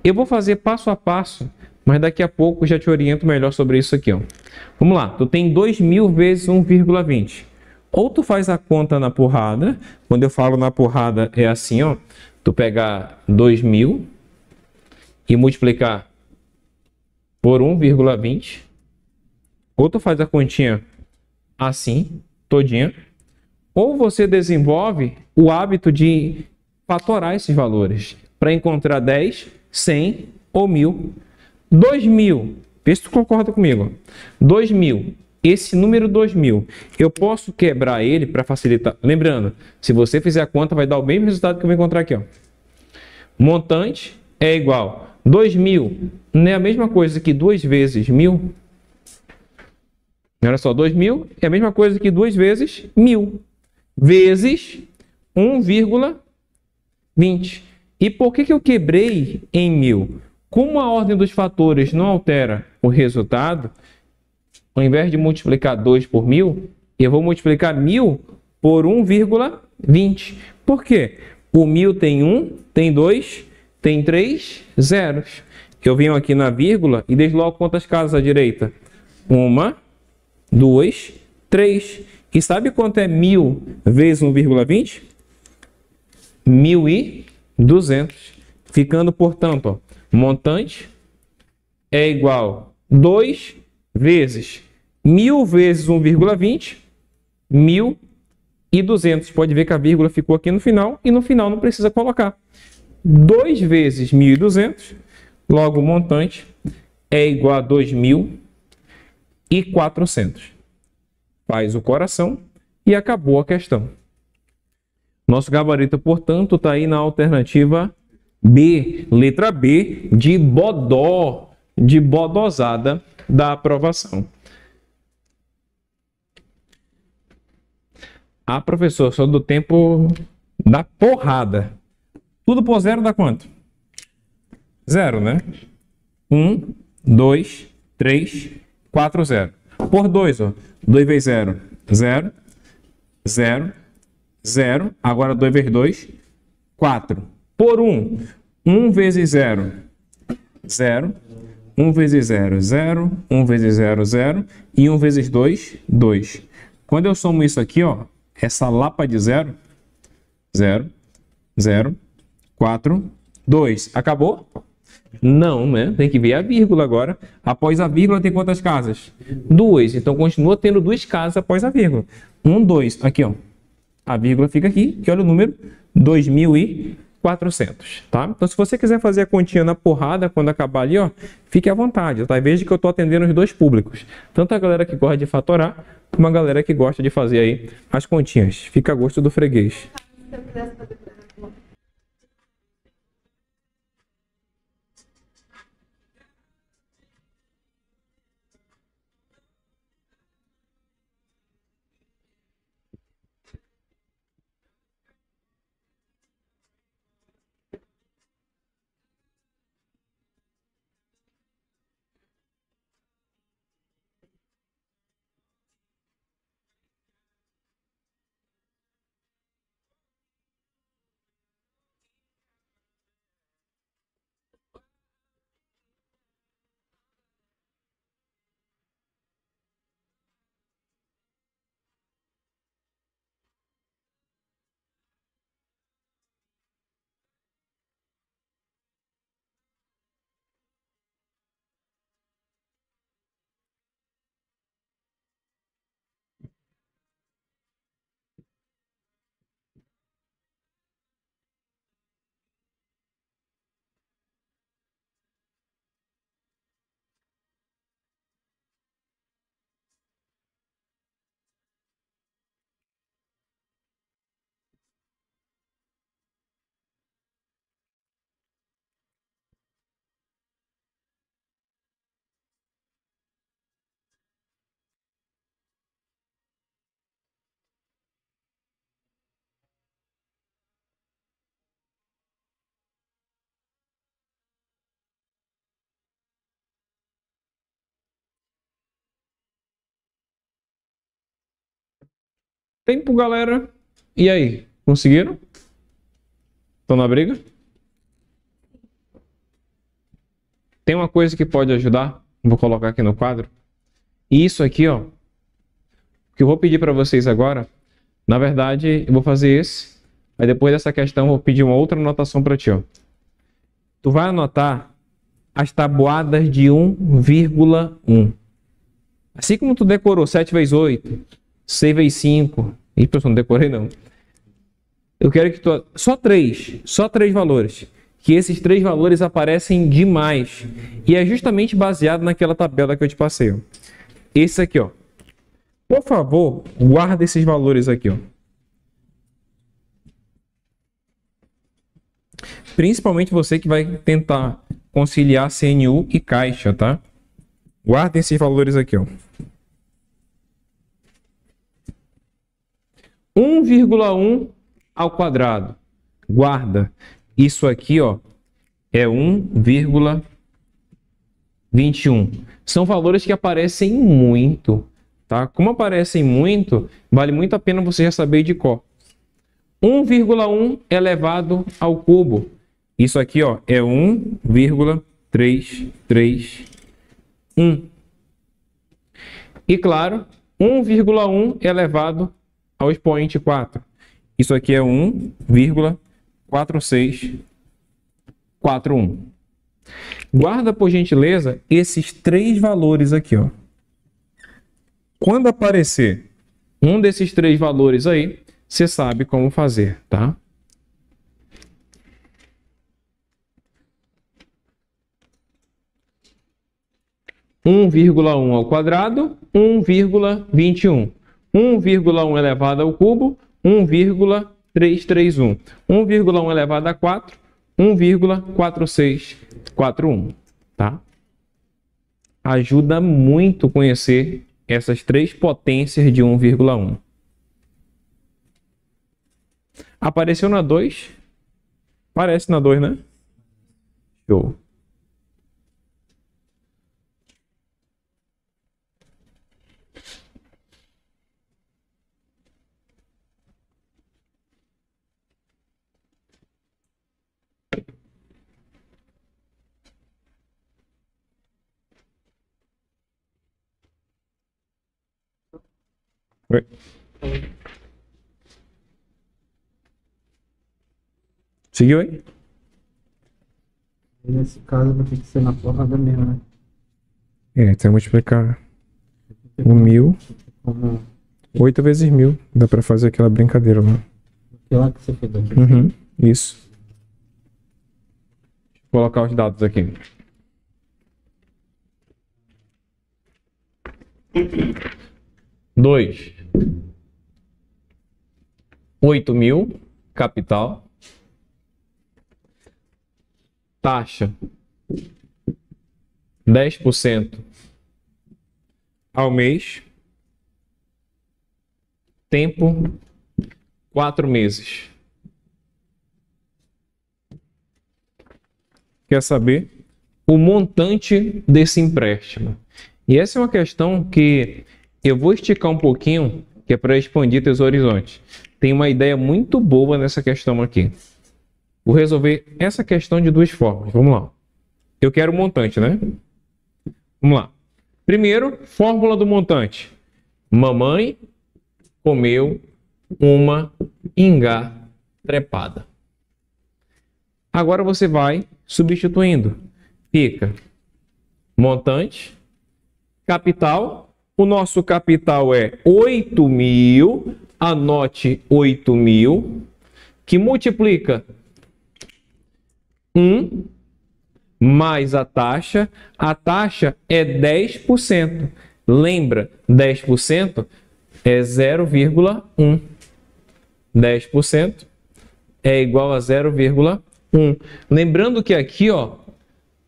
A: Eu vou fazer passo a passo, mas daqui a pouco já te oriento melhor sobre isso aqui, ó. Vamos lá, tu tem 2.000 vezes 1,20. Ou tu faz a conta na porrada. Quando eu falo na porrada é assim, ó. Tu pegar 2.000 e multiplicar por 1,20. Ou tu faz a continha assim, todinha. Ou você desenvolve o hábito de fatorar esses valores para encontrar 10, 100 ou 1.000. 2.000, vê se tu concorda comigo. 2.000, esse número 2.000, eu posso quebrar ele para facilitar. Lembrando, se você fizer a conta, vai dar o mesmo resultado que eu vou encontrar aqui, ó. Montante é igual 2.000, não é a mesma coisa que 2 vezes 1.000? Olha só, 2.000 é a mesma coisa que 2 vezes 1.000, vezes 1,20. E por que eu quebrei em 1.000? Como a ordem dos fatores não altera o resultado, ao invés de multiplicar 2 por 1.000, eu vou multiplicar 1.000 por 1,20. Por quê? O 1.000 tem 1, tem 2, tem 3 zeros. Eu venho aqui na vírgula e desloco quantas casas à direita? 1, 2, 3. E sabe quanto é 1.000 vezes 1,20? 1.200. Ficando, portanto, ó, montante é igual a 2 vezes 1.000 vezes 1,20, 1.200. Pode ver que a vírgula ficou aqui no final e no final não precisa colocar. 2 vezes 1.200, logo o montante é igual a 2.400. Faz o coração e acabou a questão. Nosso gabarito, portanto, está aí na alternativa B, letra B, de bodó, de bodosada da aprovação. Ah, professor, sou do tempo da porrada. Tudo por 0 dá quanto? 0, né? 1, 2, 3, 4, 0. Por 2, ó. 2 vezes 0, 0, 0, 0. Agora 2 vezes 2, 4. Por 1, 1 vezes 0, 0. 1 vezes 0, 0. 1 vezes 0, 0. E 1 vezes 2, 2. Quando eu somo isso aqui, ó, essa lapa de 0, 0, 0, 4, 2. Acabou? Não, né? Tem que ver a vírgula agora. Após a vírgula tem quantas casas? 2. Então continua tendo 2 casas após a vírgula. 1, 2. Aqui, ó. A vírgula fica aqui. E olha o número. 2.400, tá? Então, se você quiser fazer a continha na porrada, quando acabar ali, ó, fique à vontade, tá? Veja que eu tô atendendo os dois públicos. Tanto a galera que gosta de fatorar, como a galera que gosta de fazer aí as continhas. Fica a gosto do freguês. Tempo, galera. E aí? Conseguiram? Estão na briga? Tem uma coisa que pode ajudar. Vou colocar aqui no quadro. Isso aqui, ó. Que eu vou pedir para vocês agora. Na verdade, eu vou fazer esse. Aí depois dessa questão, eu vou pedir uma outra anotação para ti, ó. Tu vai anotar as tabuadas de 1,1. Assim como tu decorou 7 vezes 8, 6 vezes 5. Ih, pessoal, não decorei não. Eu quero que tu... Só três valores. Que esses 3 valores aparecem demais. E é justamente baseado naquela tabela que eu te passei, ó. Esse aqui, ó. Por favor, guarda esses valores aqui, ó. Principalmente você que vai tentar conciliar CNU e caixa, tá? Guarda esses valores aqui, ó. 1,1 ao quadrado. Guarda. Isso aqui, ó, é 1,21. São valores que aparecem muito, tá? Como aparecem muito, vale muito a pena você já saber de cor. 1,1 elevado ao cubo. Isso aqui, ó, é 1,331. E claro, 1,1 elevado ao expoente 4. Isso aqui é 1,4641. Guarda, por gentileza, esses 3 valores aqui, ó. Quando aparecer um desses 3 valores aí, você sabe como fazer, tá? Um 1,1 ao quadrado, 1,21. 1,1 elevado ao cubo, 1,331. 1,1 elevado a 4, 1,4641, tá? Ajuda muito conhecer essas 3 potências de 1,1. Apareceu na 2? Parece na 2, né? Show. Oi. Seguiu aí?
C: Nesse caso, vai ter que ser na porrada mesmo, né?
A: É, tem que multiplicar 1.000,
C: Como
A: 8 vezes 1.000. Dá pra fazer aquela brincadeira lá.
C: aquela que você fez aqui.
A: Uhum, isso. Vou colocar os dados aqui. Dois. 8.000, capital. Taxa 10% ao mês. Tempo 4 meses. Quer saber o montante desse empréstimo? E essa é uma questão que eu vou esticar um pouquinho, que é para expandir teus horizontes. Tem uma ideia muito boa nessa questão aqui. Vou resolver essa questão de duas formas. Vamos lá. Eu quero o montante, né? Vamos lá. Primeiro, fórmula do montante. Mamãe comeu uma ingá trepada. Agora você vai substituindo. Fica montante, capital. O nosso capital é 8.000. Anote 8.000, que multiplica 1 mais a taxa. A taxa é 10%. Lembra, 10% é 0,1. 10% é igual a 0,1. Lembrando que aqui, ó,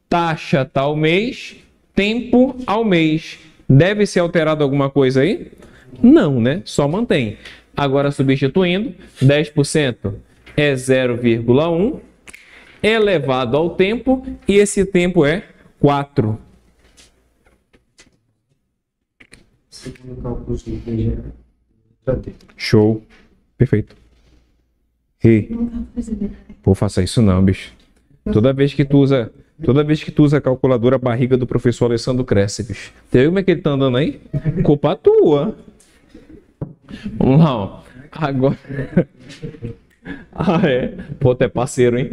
A: taxa tal mês, tempo ao mês. Deve ser alterado alguma coisa aí? Não, né? Só mantém. Agora, substituindo, 10% é 0,1 elevado ao tempo, e esse tempo é 4.
C: Segundo cálculo de IBGE. Já tem.
A: Show. Perfeito. E, pô, faça isso não, bicho. Toda vez que tu usa a calculadora, a barriga do professor Alessandro cresce, bicho. Você viu como é que ele tá andando aí? Culpa tua. Vamos lá, ó. Agora. Ah, é? Pô, tu é parceiro, hein?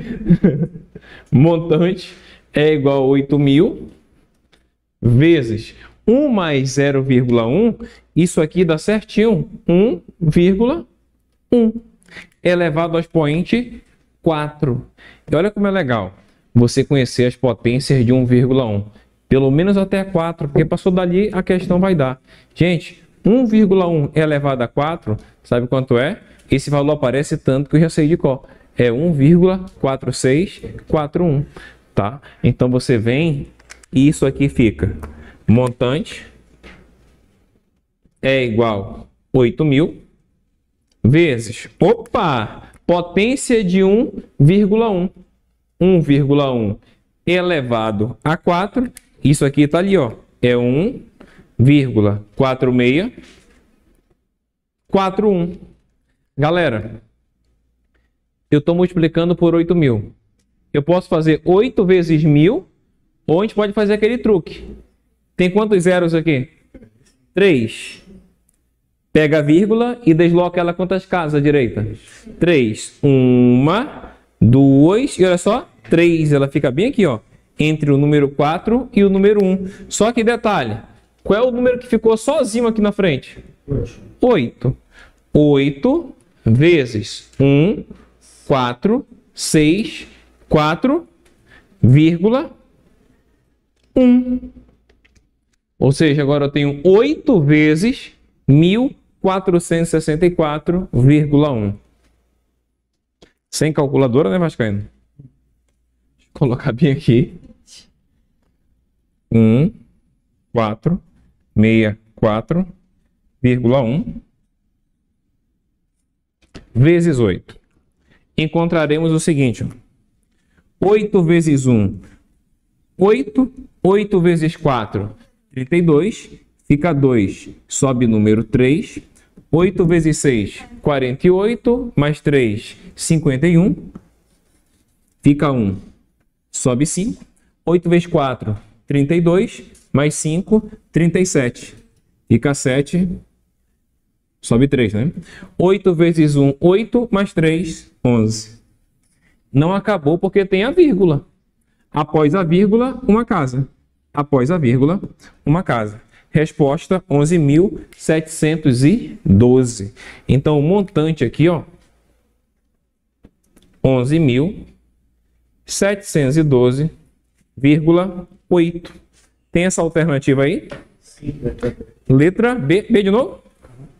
A: Montante é igual a 8.000 vezes 1 mais 0,1. Isso aqui dá certinho. 1,1 elevado ao expoente 4. E olha como é legal você conhecer as potências de 1,1. Pelo menos até 4, porque passou dali a questão vai dar. Gente, 1,1 elevado a 4, sabe quanto é? Esse valor aparece tanto que eu já sei de cor. É 1,4641, tá? Então você vem e isso aqui fica. Montante é igual a 8.000 vezes, opa, potência de 1,1. 1,1 elevado a 4. Isso aqui está ali, ó. É 1,4641. Galera, eu estou multiplicando por 8.000. Eu posso fazer 8 vezes 1.000, ou a gente pode fazer aquele truque. Tem quantos zeros aqui? 3. Pega a vírgula e desloca ela quantas casas à direita? 3. 1, 2, e olha só, 3. Ela fica bem aqui, ó, entre o número 4 e o número 1. Só que detalhe, qual é o número que ficou sozinho aqui na frente? 8. 8 vezes 1, 4, 6, 4,1. Ou seja, agora eu tenho 8 vezes 1.464,1. Sem calculadora, né, Vascaíno? Deixa eu colocar bem aqui. 1.464,1 vezes 8. Encontraremos o seguinte. 8 vezes 1, 8. 8 vezes 4, 32. Fica 2. Sobe número 3. 8 vezes 6, 48. Mais 3, 51. Fica 1. Sobe 5. 8 vezes 4, 32. Mais 5, 37. Fica 7. Sobe 3, né? 8 vezes 1, 8, mais 3, 11. Não acabou porque tem a vírgula. Após a vírgula, uma casa. Após a vírgula, uma casa. Resposta, 11.712. Então, o montante aqui, ó, 11.712,8. Tem essa alternativa aí?
C: Sim.
A: Letra B. B de novo?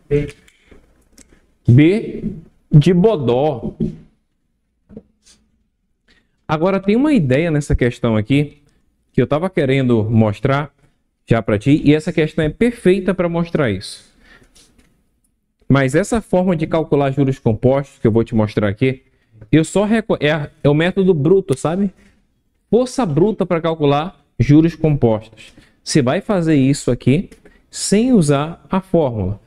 C: B.
A: B de Bodó. Agora, tem uma ideia nessa questão aqui que eu estava querendo mostrar já para ti, e essa questão é perfeita para mostrar isso. Mas essa forma de calcular juros compostos que eu vou te mostrar aqui, eu só é o método bruto, sabe? Força bruta para calcular juros compostos. Você vai fazer isso aqui sem usar a fórmula.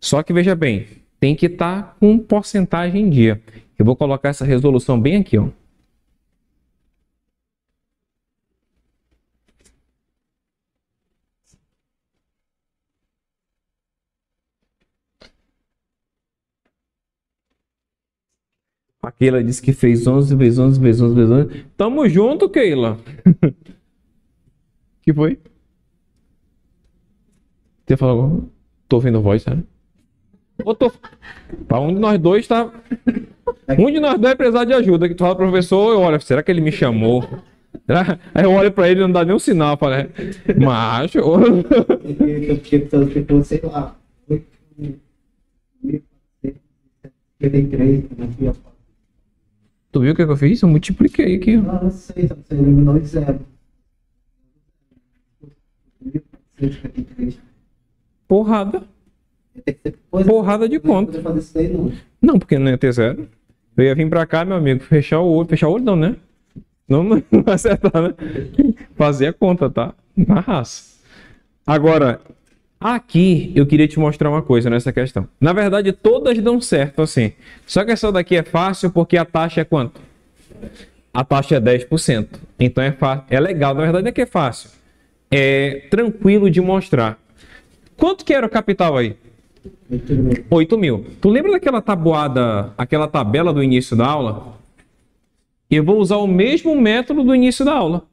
A: Só que veja bem, tem que estar com porcentagem em dia. Eu vou colocar essa resolução bem aqui, ó. A Keila disse que fez 11 vezes 11 vezes 11 vezes 11. Tamo junto, Keila. Que foi? Você falou? Tô ouvindo voz, sabe? Ou tô... Pra um de nós dois tá... Um de nós dois é precisar de ajuda. Que tu fala, professor, eu olho, será que ele me chamou? Aí eu olho pra ele e não dá nem um sinal. Fala, macho.
C: Eu tinha que sei lá. 8.053, não fui a foto.
A: Tu viu o que eu fiz? Eu multipliquei aqui.
C: Não, não sei, você eliminou em 0. 1.453.
A: Porrada. Porrada de conta.
C: Não fazer isso aí, não.
A: Não, porque não ia ter 0. Eu ia vir pra cá, meu amigo, fechar o olho. Fechar o olho não, né? Não acertar, né? Fazer a conta, tá? Na raça. Agora, aqui eu queria te mostrar uma coisa nessa questão. Na verdade, todas dão certo assim. Só que essa daqui é fácil porque a taxa é quanto? A taxa é 10%. Então é fácil. É legal, na verdade é que é fácil. É tranquilo de mostrar. Quanto que era o capital aí? 8 mil. Tu lembra daquela tabuada, aquela tabela do início da aula? Eu vou usar o mesmo método do início da aula.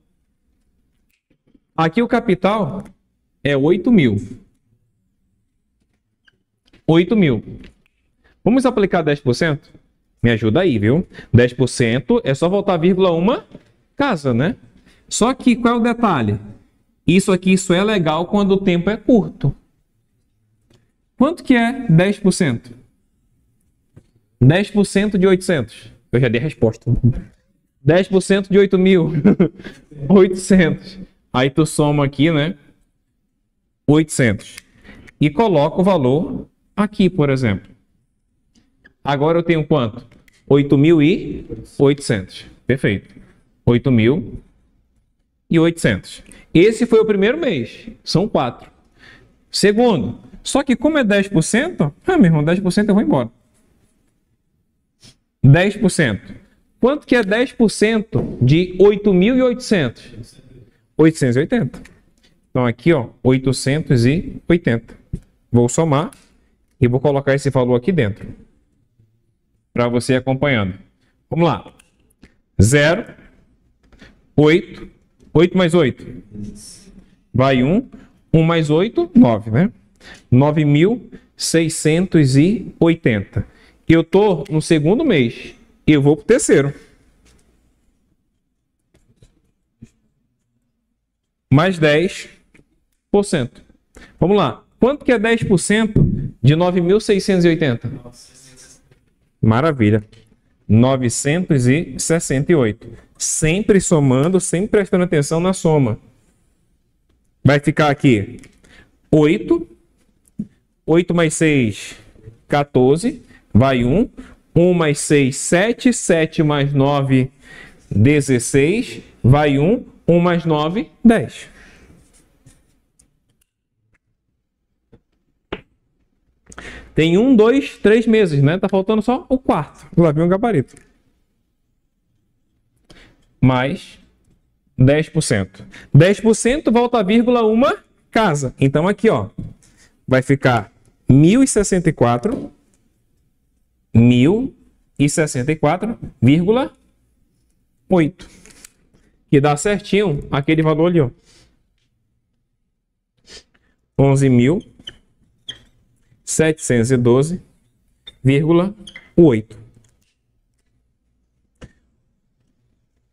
A: Aqui o capital é 8 mil. 8 mil. Vamos aplicar 10%? Me ajuda aí, viu? 10% é só voltar a vírgula uma casa, né? Só que qual é o detalhe? Isso aqui só é legal quando o tempo é curto. Quanto que é 10%? 10% de 800. Eu já dei a resposta. 10% de 8.800. Aí tu soma aqui, né? 800. E coloca o valor aqui, por exemplo. Agora eu tenho quanto? 8.800. Perfeito. 8.800. Esse foi o primeiro mês. São 4. Segundo. Só que como é 10%, meu irmão, 10% eu vou embora. 10%. Quanto que é 10% de 8.800? 880. Então aqui, ó, 880. Vou somar e vou colocar esse valor aqui dentro. Para você acompanhando. Vamos lá. 0, 8, 8 mais 8. Vai 1, 1 mais 8, 9, né? 9.680. Eu tô no segundo mês. Eu vou pro terceiro. Mais 10%. Vamos lá. Quanto que é 10% de 9.680? Maravilha. 968. Sempre somando, sempre prestando atenção na soma. Vai ficar aqui 8. 8 mais 6, 14. Vai 1. 1 mais 6, 7. 7 mais 9, 16. Vai 1. 1 mais 9, 10. Tem 1, 2, 3 meses, né? Tá faltando só o quarto. Lá vem um gabarito. Mais 10%. 10% volta a vírgula uma casa. Então aqui, ó, vai ficar 1064,8. Que dá certinho aquele valor ali, ó. 11.712,8.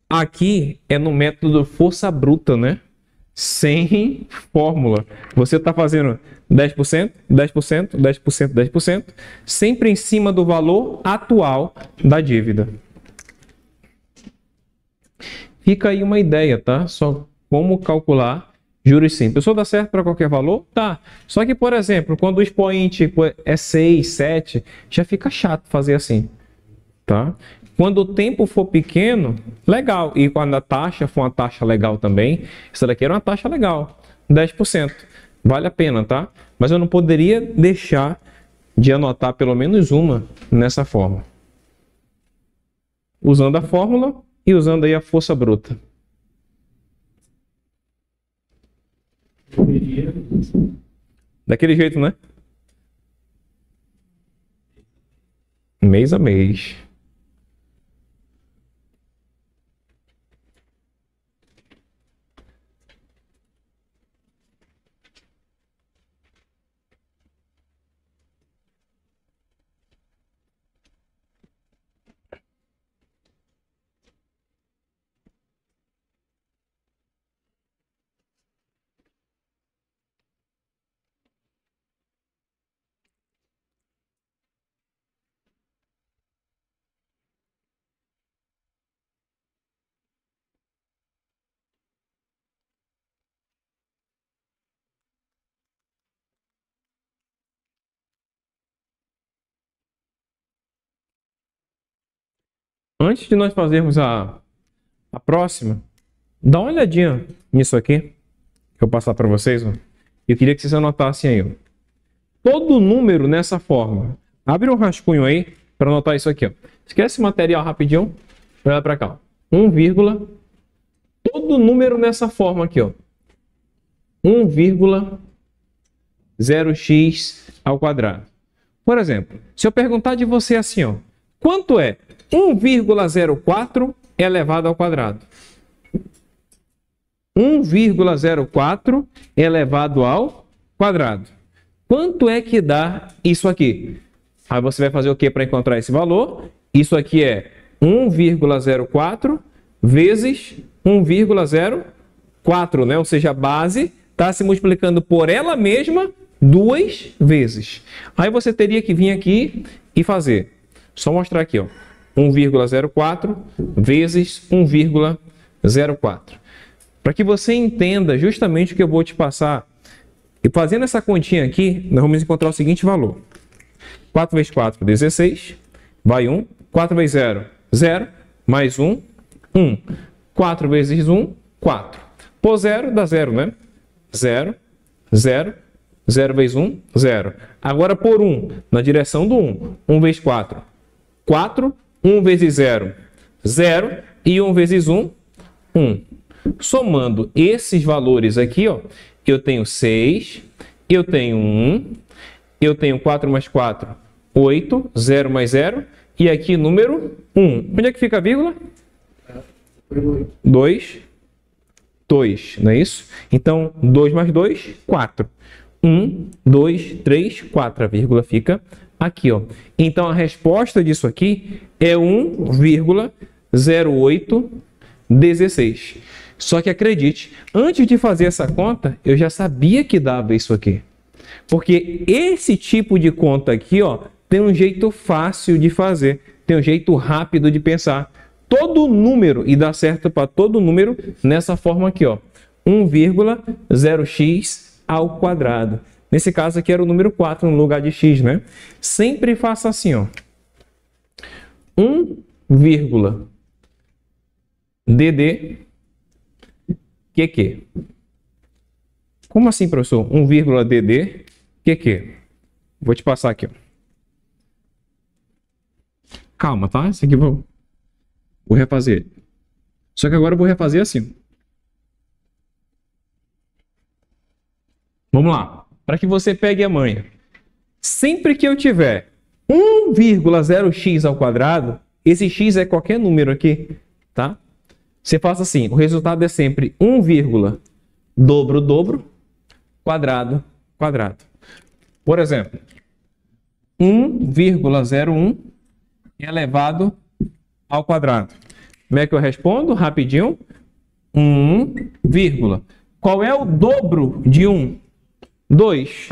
A: Aqui é no método força bruta, né? Sem fórmula. Você está fazendo 10%, 10%, 10%, 10%, sempre em cima do valor atual da dívida. Fica aí uma ideia, tá? Só como calcular juros simples. Pessoal, dá certo para qualquer valor? Tá. Só que, por exemplo, quando o expoente é 6, 7, já fica chato fazer assim, tá? Quando o tempo for pequeno, legal. E quando a taxa for uma taxa legal também, essa daqui era uma taxa legal, 10%. Vale a pena, tá? Mas eu não poderia deixar de anotar pelo menos uma nessa forma. Usando a fórmula e usando aí a força bruta. Daquele jeito, né? Mês a mês. Antes de nós fazermos a próxima, dá uma olhadinha nisso aqui, que eu vou passar para vocês. Ó. Eu queria que vocês anotassem aí. Ó. Todo número nessa forma. Abre um rascunho aí para anotar isso aqui. Ó. Esquece esse material rapidinho. Olha para cá. Ó. 1, todo número nessa forma aqui. Ó. 1,0x ao quadrado. Por exemplo, se eu perguntar de você assim, ó, quanto é 1,04 elevado ao quadrado? 1,04 elevado ao quadrado. Quanto é que dá isso aqui? Aí você vai fazer o que para encontrar esse valor? Isso aqui é 1,04 vezes 1,04, né? Ou seja, a base está se multiplicando por ela mesma 2 vezes. Aí você teria que vir aqui e fazer. Só mostrar aqui, ó. 1,04 vezes 1,04. Para que você entenda justamente o que eu vou te passar. E fazendo essa continha aqui, nós vamos encontrar o seguinte valor. 4 vezes 4, 16. Vai 1. 4 vezes 0, 0. Mais 1, 1. 4 vezes 1, 4. Por 0, dá 0, né? 0, 0. 0 vezes 1, 0. Agora por 1, na direção do 1. 1 vezes 4, 4. 1 vezes 0, 0. E 1 vezes 1, 1. Somando esses valores aqui, ó, eu tenho 6, eu tenho 1, eu tenho 4 mais 4, 8, 0 mais 0, e aqui número 1. Onde é que fica a vírgula? 2, 2, não é isso? Então, 2 mais 2, 4. 1, 2, 3, 4. A vírgula fica aqui, ó. Então, a resposta disso aqui é 1,0816. Só que acredite, antes de fazer essa conta, eu já sabia que dava isso aqui. Porque esse tipo de conta aqui, ó, tem um jeito fácil de fazer, tem um jeito rápido de pensar. Todo número, e dá certo para todo número, nessa forma aqui, ó. 1,0x ao quadrado. Nesse caso aqui era o número 4 no lugar de x, né? Sempre faça assim, ó. 1, dd QQ. Como assim, professor? 1, dd QQ. Vou te passar aqui, ó. Calma, tá? Esse aqui vou refazer. Só que agora eu vou refazer assim. Vamos lá. Para que você pegue a manha. Sempre que eu tiver 1,0x ao quadrado, esse x é qualquer número aqui, tá? Você faz assim, o resultado é sempre 1, dobro, quadrado, quadrado. Por exemplo, 1,01 elevado ao quadrado. Como é que eu respondo? Rapidinho. 1, qual é o dobro de 1? 2.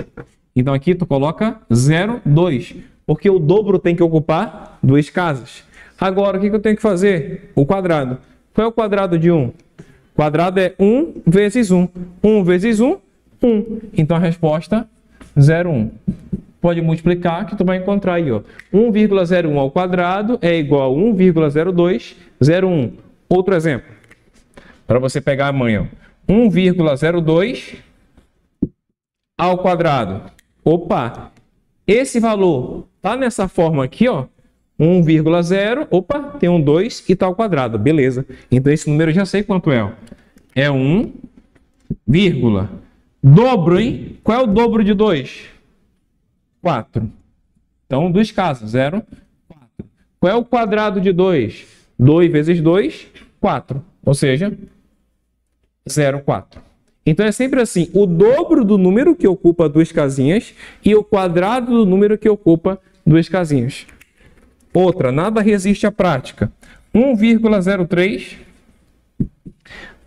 A: Então aqui tu coloca 0,2, porque o dobro tem que ocupar duas casas. Agora, o que eu tenho que fazer? O quadrado. Qual é o quadrado de 1? O quadrado é 1 vezes 1. 1 vezes 1, 1. Então a resposta, 0,1. Pode multiplicar que tu vai encontrar aí, ó. 1,01 ao quadrado é igual a 1,0201. Outro exemplo, para você pegar amanhã. 1,02 ao quadrado. Opa, esse valor tá nessa forma aqui, ó. 1,0, opa, tem um 2 e tá ao quadrado, beleza. Então esse número eu já sei quanto é, ó. É 1, dobro, hein? Qual é o dobro de 2? 4. Então, duas casas, 0, 4. Qual é o quadrado de 2? 2 vezes 2, 4. Ou seja, 0,4. Então, é sempre assim, o dobro do número que ocupa duas casinhas e o quadrado do número que ocupa duas casinhas. Outra, nada resiste à prática. 1,03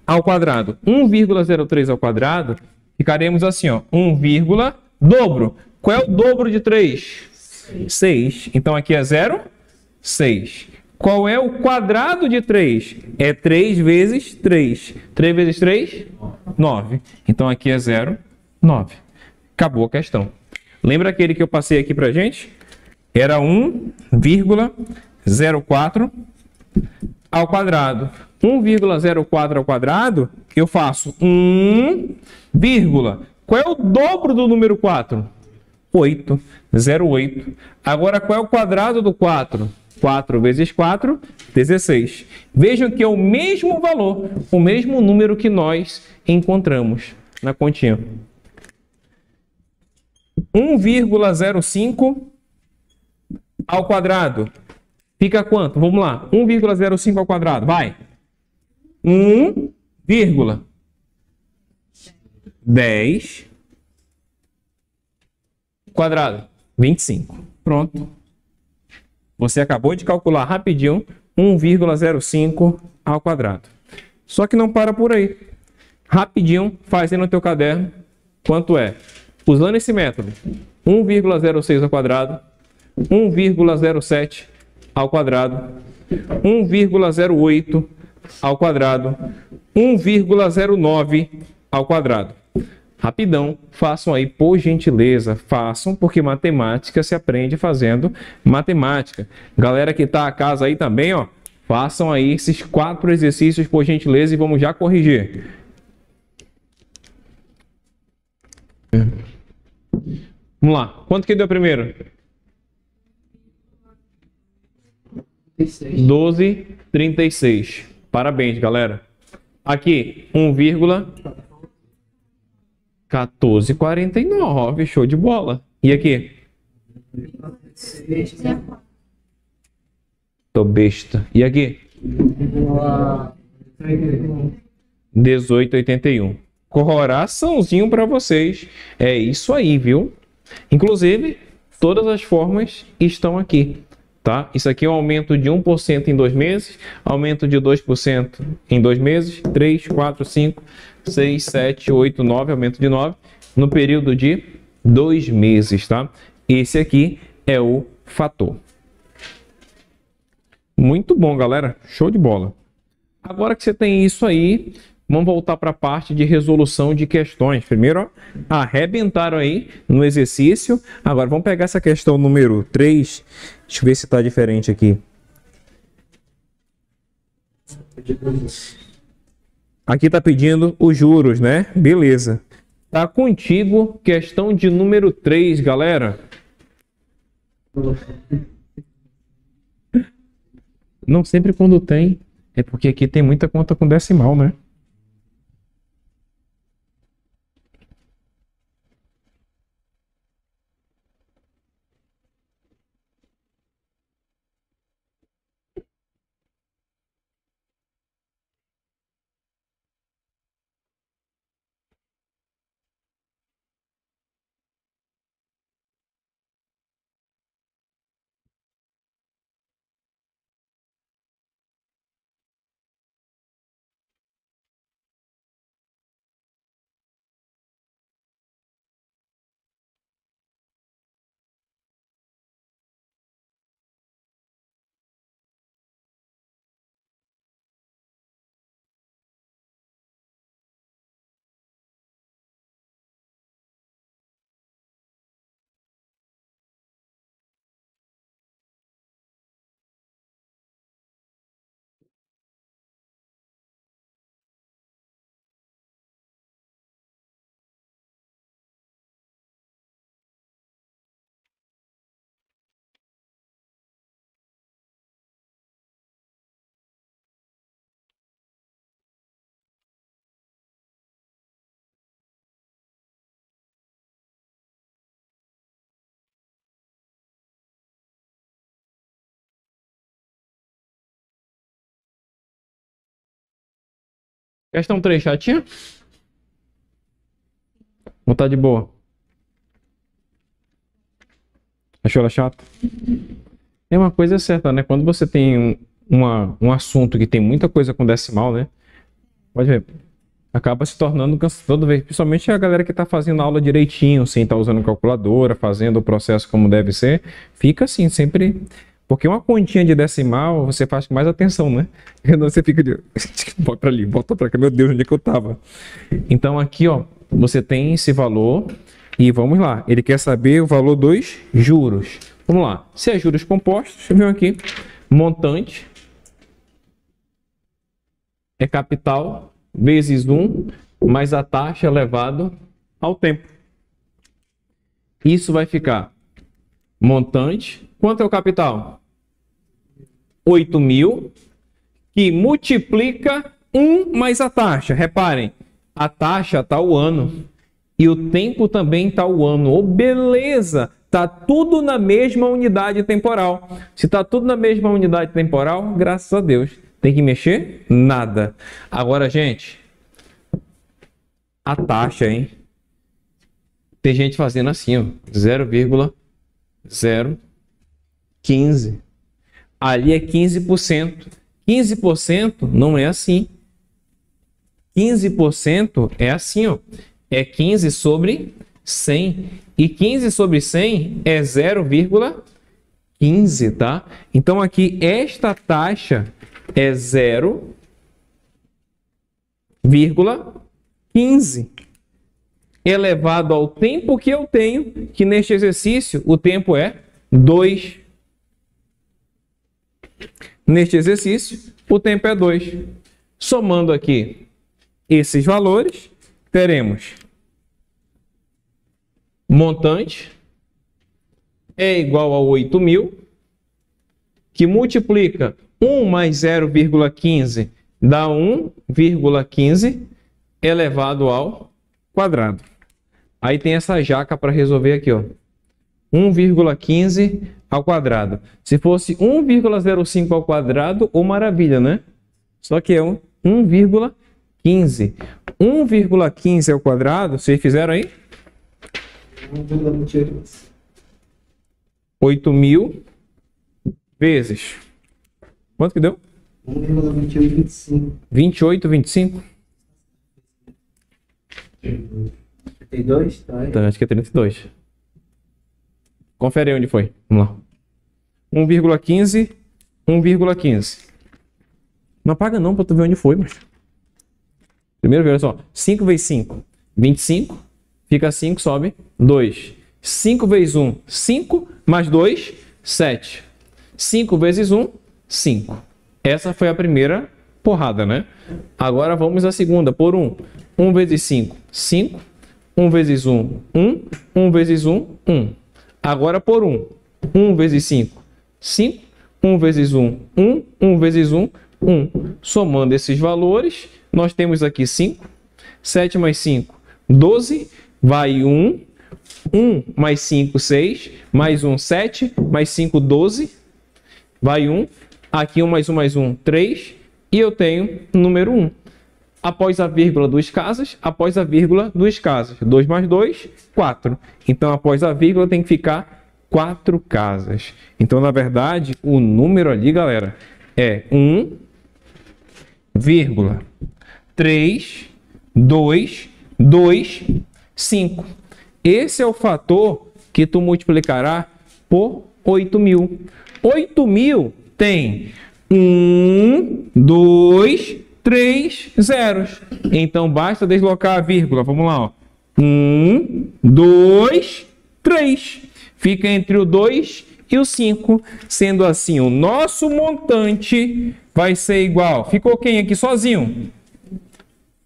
A: ao quadrado. 1,03 ao quadrado, ficaremos assim, ó, 1, dobro. Qual é o dobro de 3? 6. Então, aqui é 0, 6. Qual é o quadrado de 3? É 3 vezes 3. 3 vezes 3? 9. Então, aqui é 0, 9. Acabou a questão. Lembra aquele que eu passei aqui pra gente? Era 1,04 ao quadrado. 1,04 ao quadrado, eu faço 1, qual é o dobro do número 4? 8, 0,8. Agora, qual é o quadrado do 4? 4 vezes 4, 16. Vejam que é o mesmo valor, o mesmo número que nós encontramos na continha. 1,05 ao quadrado. Fica quanto? Vamos lá. 1,05 ao quadrado. Vai. 1,10 quadrado. 25. Pronto. Você acabou de calcular rapidinho 1,05 ao quadrado. Só que não para por aí. Rapidinho, faz aí no teu caderno quanto é. Usando esse método, 1,06 ao quadrado, 1,07 ao quadrado, 1,08 ao quadrado, 1,09 ao quadrado. Rapidão, façam aí, por gentileza, façam, porque matemática se aprende fazendo matemática. Galera que está a casa aí também, ó, façam aí esses 4 exercícios, por gentileza, e vamos já corrigir. Vamos lá, quanto que deu primeiro? 12,36. Parabéns, galera. Aqui, 1,1449. Show de bola. E aqui? Tô besta. E aqui? 18,81. Coraçãozinho para vocês. É isso aí, viu? Inclusive, todas as formas estão aqui. Tá? Isso aqui é um aumento de 1% em 2 meses, aumento de 2% em 2 meses, 3, 4, 5, 6, 7, 8, 9, aumento de 9, no período de 2 meses, tá? Esse aqui é o fator. Muito bom, galera. Show de bola. Agora que você tem isso aí, vamos voltar para a parte de resolução de questões. Primeiro, ó, arrebentaram aí no exercício. Agora, vamos pegar essa questão número 3. Deixa eu ver se está diferente aqui. Aqui está pedindo os juros, né? Beleza. Tá contigo, questão de número 3, galera. Não sempre quando tem. É porque aqui tem muita conta com decimal, né? Questão 3, chatinha? Ou tá de boa? Achou ela chata? É uma coisa certa, né? Quando você tem um assunto que tem muita coisa com decimal, né? Pode ver. Acaba se tornando cansado toda vez. Principalmente a galera que tá fazendo aula direitinho, sem estar usando calculadora, fazendo o processo como deve ser. Fica assim, sempre... Porque uma continha de decimal, você faz com mais atenção, né? Você fica de... Volta pra ali, volta pra cá. Meu Deus, onde é que eu tava? Então aqui, ó, você tem esse valor e vamos lá. Ele quer saber o valor dos juros. Vamos lá. Se é juros compostos, deixa eu ver aqui. Montante é capital vezes 1 mais a taxa elevado ao tempo. Isso vai ficar montante. Quanto é o capital? 8.000, que multiplica 1 mais a taxa. Reparem, a taxa está o ano e o tempo também está o ano. Oh, beleza! Está tudo na mesma unidade temporal. Se está tudo na mesma unidade temporal, graças a Deus. Tem que mexer? Nada. Agora, gente, a taxa, hein? Tem gente fazendo assim, ó, 0,015. Ali é 15%. 15% não é assim. 15% é assim, ó. É 15 sobre 100. E 15 sobre 100 é 0,15, tá? Então aqui esta taxa é 0,15 elevado ao tempo que eu tenho, que neste exercício o tempo é 2. Neste exercício, o tempo é 2. Somando aqui esses valores, teremos montante é igual a 8.000, que multiplica 1 mais 0,15 dá 1,15 elevado ao quadrado. Aí tem essa jaca para resolver aqui, ó. 1,15 ao quadrado. Se fosse 1,05 ao quadrado, ô maravilha, né? Só que é 1,15. 1,15 ao quadrado, vocês fizeram aí? 8.000 vezes. Quanto que deu?
C: 1,2825.
A: 28,25?
C: 32, tá aí.
A: Então, acho que é 32. Confere aí onde foi. Vamos lá. 1,15, 1,15. Não apaga não, para tu ver onde foi, mas... Primeiro, olha só. 5 vezes 5, 25. Fica 5, sobe 2. 5 vezes 1, 5. Mais 2, 7. 5 vezes 1, 5. Essa foi a primeira porrada, né? Agora vamos à segunda, por 1. 1 vezes 5, 5. 1 vezes 1, 1. 1 vezes 1, 1. Agora por 1. 1 vezes 5, 5. 1 vezes 1, 1. 1 vezes 1, 1. Somando esses valores, nós temos aqui 5. 7 mais 5, 12. Vai 1. 1 mais 5, 6. Mais 1, 7. Mais 5, 12. Vai 1. Aqui 1 mais 1, 3. E eu tenho o número 1. Após a vírgula, 2 casas. Após a vírgula, 2 casas. 2 mais 2, 4. Então, após a vírgula, tem que ficar 4 casas. Então, na verdade, o número ali, galera, é 1,322,5. Esse é o fator que tu multiplicará por 8.000. 8.000 tem 1, 2, 3 zeros. Então, basta deslocar a vírgula. Vamos lá, ó. 1, 2, 3. Fica entre o 2 e o 5. Sendo assim, o nosso montante vai ser igual. Ficou quem aqui sozinho?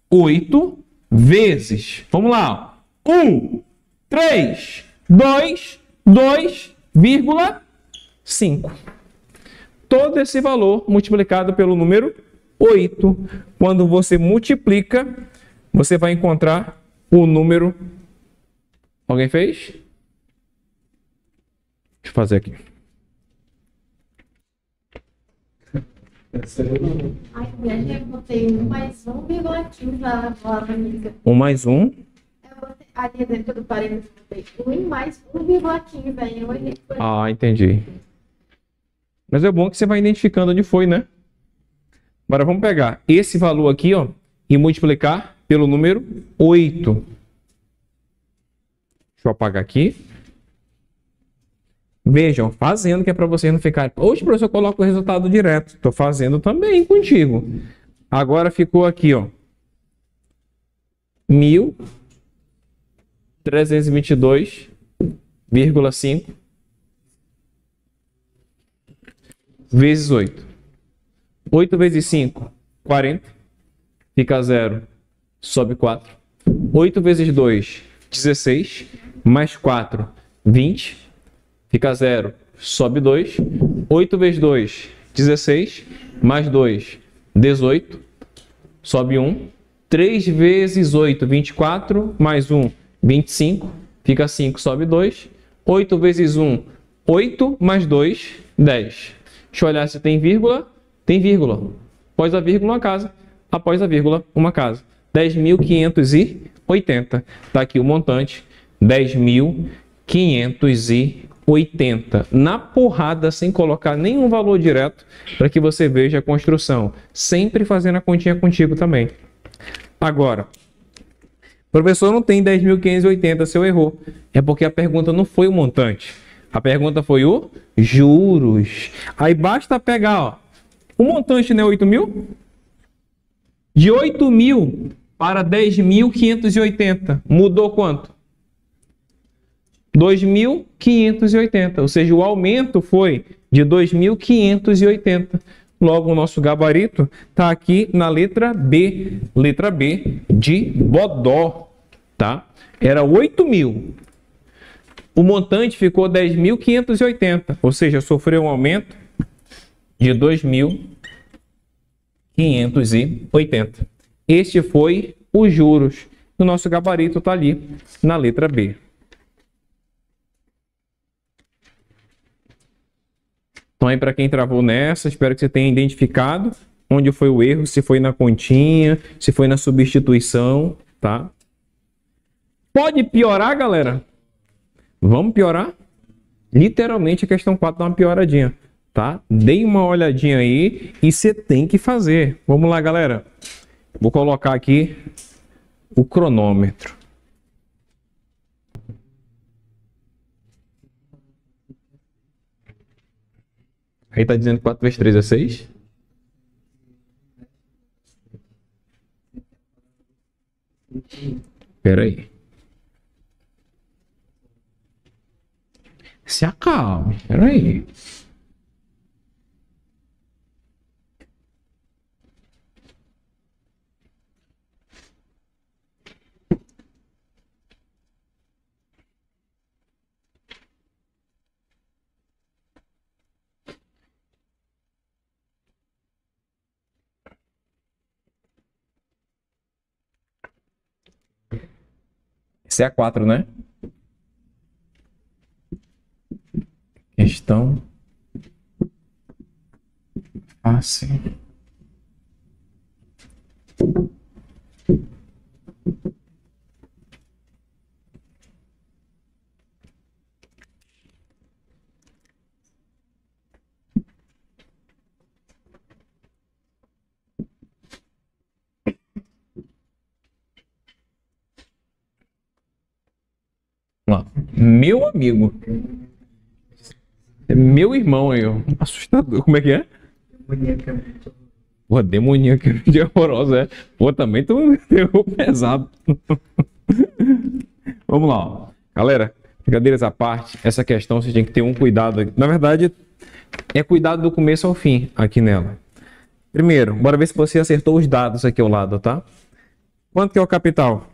A: 8 vezes. Vamos lá, ó. 1, 3, 2, 2,5. Todo esse valor multiplicado pelo número 8. Quando você multiplica, você vai encontrar o número... Alguém fez? Deixa eu fazer aqui.
D: Ai, eu botei 1 mais 1,15 lá na minha.
A: 1 mais 1.
D: Eu botei ali dentro do parênteses, eu botei 1 mais 1,15. Aí eu olhei.
A: Ah, entendi. Mas é bom que você vai identificando onde foi, né? Agora vamos pegar esse valor aqui, ó, e multiplicar pelo número 8. Deixa eu apagar aqui. Vejam, fazendo que é para vocês não ficarem. Hoje, professor, eu coloco o resultado direto. Estou fazendo também contigo. Agora ficou aqui, ó. 1.322,5 vezes 8. 8 vezes 5, 40. Fica 0, sobe 4. 8 vezes 2, 16. Mais 4, 20. Fica 0, sobe 2. 8 vezes 2, 16. Mais 2, 18. Sobe 1. 3 vezes 8, 24. Mais 1, 25. Fica 5, sobe 2. 8 vezes 1, 8. Mais 2, 10. Deixa eu olhar se tem vírgula. Tem vírgula. Após a vírgula, uma casa. Após a vírgula, uma casa. 10.580. Está aqui o montante. 10.580. Na porrada, sem colocar nenhum valor direto, para que você veja a construção. Sempre fazendo a continha contigo também. Agora, professor, não tem 10.580, se eu errou. É porque a pergunta não foi o montante. A pergunta foi o juros. Aí basta pegar, ó. O montante não é 8.000? De 8.000 para 10.580. Mudou quanto? 2.580, ou seja, o aumento foi de 2.580. Logo, o nosso gabarito está aqui na letra B de Bodó, tá? Era 8.000. O montante ficou 10.580, ou seja, sofreu um aumento de 2.580. Este foi os juros. O nosso gabarito está ali na letra B. Então aí para quem travou nessa, espero que você tenha identificado onde foi o erro, se foi na continha, se foi na substituição, tá? Pode piorar, galera? Vamos piorar? Literalmente a questão 4 dá uma pioradinha, tá? Dei uma olhadinha aí e você tem que fazer. Vamos lá, galera. Vou colocar aqui o cronômetro. Aí tá dizendo 4 vezes 3 é 6? Espera aí. Se acalme. Espera aí. Esse é a 4, né? Questão fácil. Vamos lá. Meu amigo. É meu irmão aí, ó. Assustador. Como é que é? Pô, demoníaca de horrorosa, é. Pô, também tu errou pesado. Vamos lá, ó. Galera, brincadeiras à parte, essa questão você tem que ter um cuidado. Na verdade, é cuidado do começo ao fim aqui nela. Primeiro, bora ver se você acertou os dados aqui ao lado, tá? Quanto que é o capital?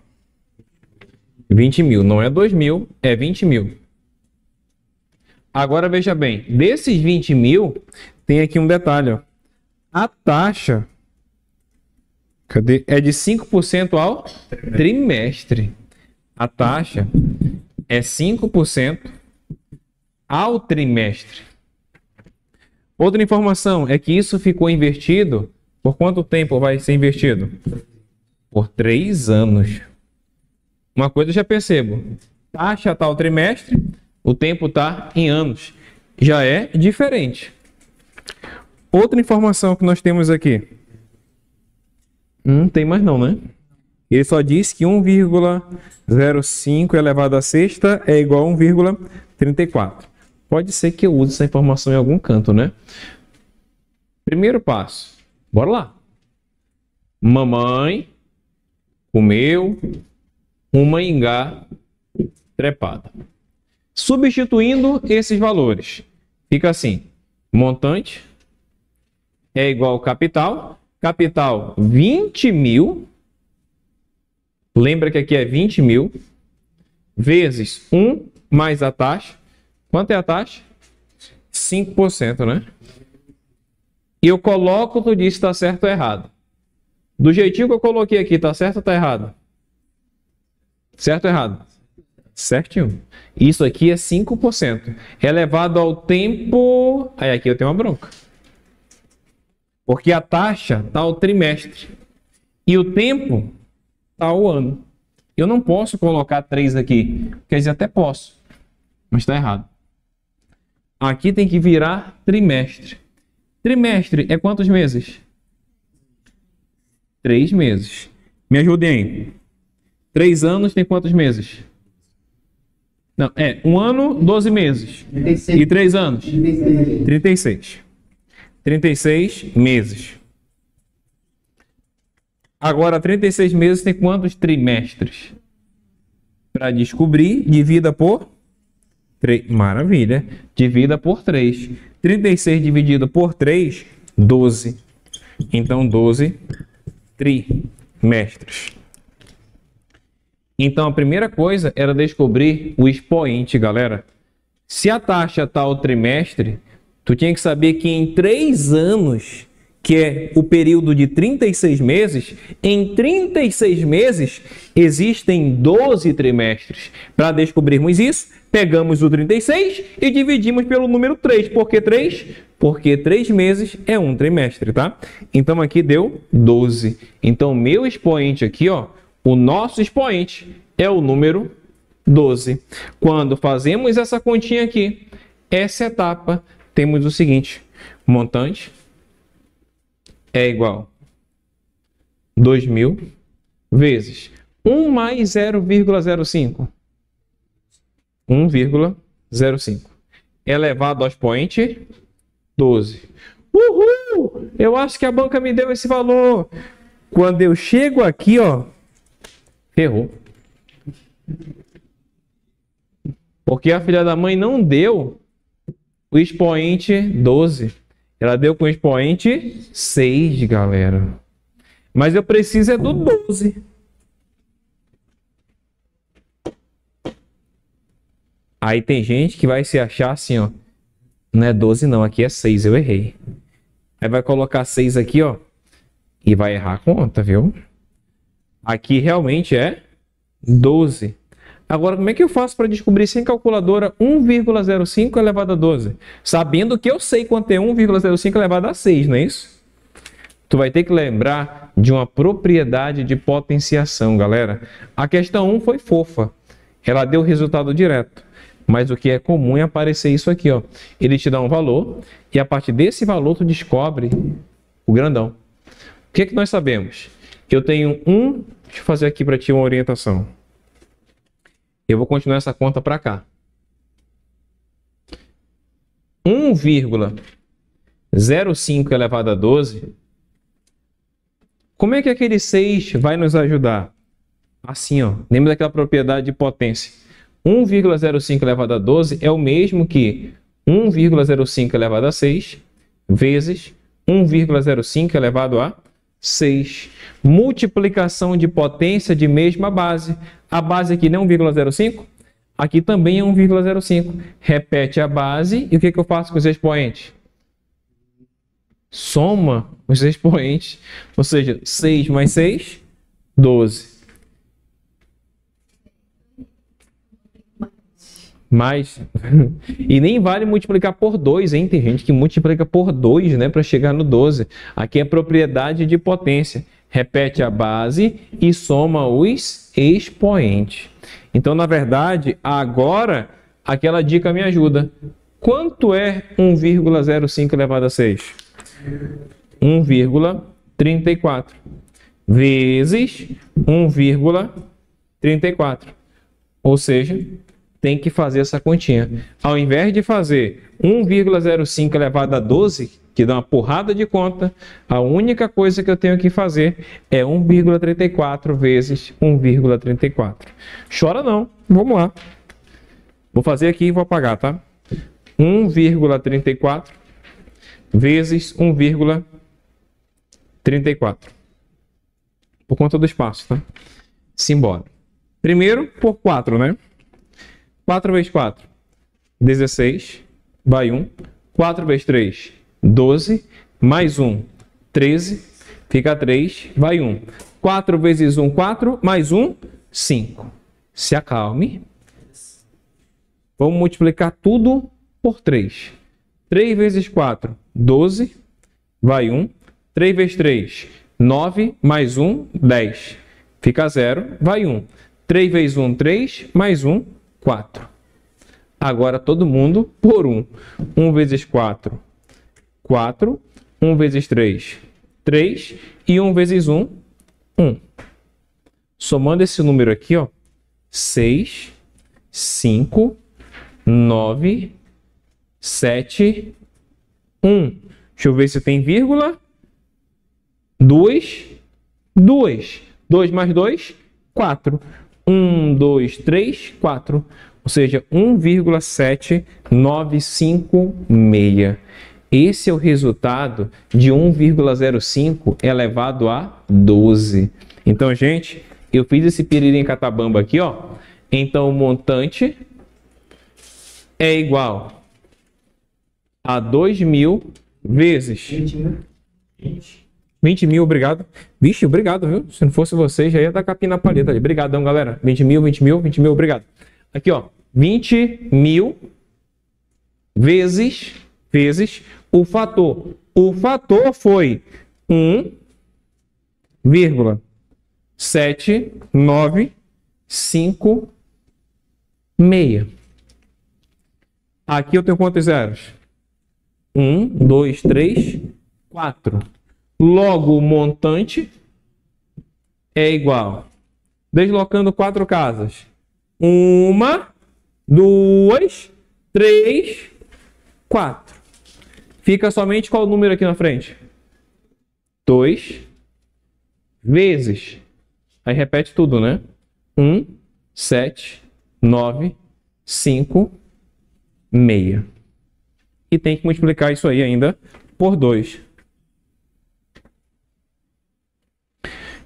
A: 20.000. Não é 2.000, é 20.000. Agora veja bem, desses 20.000, tem aqui um detalhe, ó. A taxa é de 5% ao trimestre. A taxa é 5% ao trimestre. Outra informação é que isso ficou invertido. Por quanto tempo vai ser invertido? Por 3 anos. Uma coisa eu já percebo. Taxa está o trimestre, o tempo está em anos. Já é diferente. Outra informação que nós temos aqui. Não tem mais não, né? Ele só diz que 1,05 elevado à sexta é igual a 1,34. Pode ser que eu use essa informação em algum canto, né? Primeiro passo. Bora lá. Mamãe comeu uma ingá trepada. Substituindo esses valores. Fica assim. Montante é igual ao capital. Capital 20 mil. Lembra que aqui é 20 mil. Vezes 1 mais a taxa. Quanto é a taxa? 5%, né? E eu coloco, tu disse se está certo ou errado. Do jeitinho que eu coloquei aqui, está certo ou está errado? Certo ou errado? Certinho. Isso aqui é 5%. Elevado ao tempo... Aí aqui eu tenho uma bronca. Porque a taxa está ao trimestre. E o tempo está ao ano. Eu não posso colocar 3 aqui. Quer dizer, até posso. Mas está errado. Aqui tem que virar trimestre. Trimestre é quantos meses? 3 meses. Me ajudem aí. 3 anos tem quantos meses? Não, 1 ano, 12 meses.
C: 36.
A: E 3 anos?
C: 36.
A: 36. 36 meses. Agora, 36 meses tem quantos trimestres? Para descobrir, divida por 3. Maravilha. Divida por 3. 36 dividido por 3, 12. Então, 12 trimestres. Então, a primeira coisa era descobrir o expoente, galera. Se a taxa está ao trimestre, tu tinha que saber que em 3 anos, que é o período de 36 meses, em 36 meses existem 12 trimestres. Para descobrirmos isso, pegamos o 36 e dividimos pelo número 3. Por que 3? Porque 3 meses é um trimestre, tá? Então aqui deu 12. Então meu expoente aqui, ó, o nosso expoente é o número 12. Quando fazemos essa continha aqui, essa etapa, temos o seguinte: montante é igual a 2.000 vezes 1 mais 0,05. 1,05 elevado ao expoente 12. Uhul! Eu acho que a banca me deu esse valor. Quando eu chego aqui, ó, ferrou. Porque a filha da mãe não deu o expoente 12. Ela deu com o expoente 6, galera. Mas eu preciso é do 12. Aí tem gente que vai se achar assim, ó. Não é 12 não, aqui é 6, eu errei. Aí vai colocar 6 aqui, ó. E vai errar a conta, viu? Aqui realmente é 12. Agora, como é que eu faço para descobrir sem calculadora 1,05 elevado a 12? Sabendo que eu sei quanto é 1,05 elevado a 6, não é isso? Tu vai ter que lembrar de uma propriedade de potenciação, galera. A questão 1 foi fofa. Ela deu o resultado direto. Mas o que é comum é aparecer isso aqui, ó. Ele te dá um valor e a partir desse valor tu descobre o grandão. O que é que nós sabemos? Eu tenho deixa eu fazer aqui para ti uma orientação. Eu vou continuar essa conta para cá. 1,05 elevado a 12. Como é que aquele 6 vai nos ajudar? Assim, ó. Lembra daquela propriedade de potência. 1,05 elevado a 12 é o mesmo que 1,05 elevado a 6 vezes 1,05 elevado a 6. Multiplicação de potência de mesma base. A base aqui não é 1,05? Aqui também é 1,05. Repete a base e o que eu faço com os expoentes? Soma os expoentes. Ou seja, 6 mais 6, 12. Mas, e nem vale multiplicar por 2, hein? Tem gente que multiplica por 2, né, para chegar no 12. Aqui é propriedade de potência. Repete a base e soma os expoentes. Então, na verdade, agora, aquela dica me ajuda. Quanto é 1,05 elevado a 6? 1,34 vezes 1,34. Ou seja, tem que fazer essa continha. Ao invés de fazer 1,05 elevado a 12, que dá uma porrada de conta, a única coisa que eu tenho que fazer é 1,34 vezes 1,34. Chora não, vamos lá. Vou fazer aqui e vou apagar, tá? 1,34 vezes 1,34. Por conta do espaço, tá? Simbora. Primeiro por 4, né? 4 vezes 4, 16, vai 1. 4 vezes 3, 12, mais 1, 13, fica 3, vai 1. 4 vezes 1, 4, mais 1, 5. Se acalme. Vamos multiplicar tudo por 3. 3 vezes 4, 12, vai 1. 3 vezes 3, 9, mais 1, 10. Fica 0, vai 1. 3 vezes 1, 3, mais 1, 4. Agora todo mundo por 1. 1 vezes 4, 4. 1 vezes 3, 3. E 1 vezes 1, 1. Somando esse número aqui, ó, 6, 5, 9, 7, 1. Deixa eu ver se tem vírgula. 2, 2. 2 mais 2, 4. 1, 2, 3, 4. Ou seja, 1,795,6. Esse é o resultado de 1,05 elevado a 12. Então, gente, eu fiz esse piriri em catabamba aqui, ó. Então, o montante é igual a 2.000 vezes 20 mil, obrigado. Vixe, obrigado, viu? Se não fosse você, já ia dar capim na paleta ali. Obrigadão, galera. 20 mil, 20 mil, 20 mil, obrigado. Aqui, ó. 20 mil vezes o fator. O fator foi 1,795,6. Aqui eu tenho quantos zeros? 1, 2, 3, 4. Logo, o montante é igual. Deslocando 4 casas. 1, 2, 3, 4. Fica somente qual número aqui na frente? 2 vezes. Aí repete tudo, né? 1, 7, 9, 5, 6. E tem que multiplicar isso aí ainda por 2.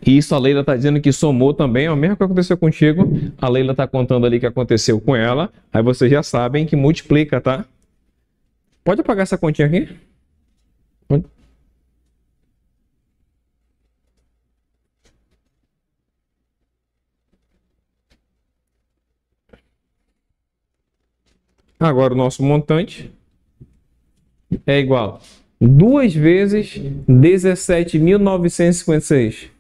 A: E isso a Leila está dizendo que somou também, é o mesmo que aconteceu contigo. A Leila está contando ali que aconteceu com ela. Aí vocês já sabem que multiplica, tá? Pode apagar essa continha aqui? Pode. Agora o nosso montante é igual a 2 vezes 17.956.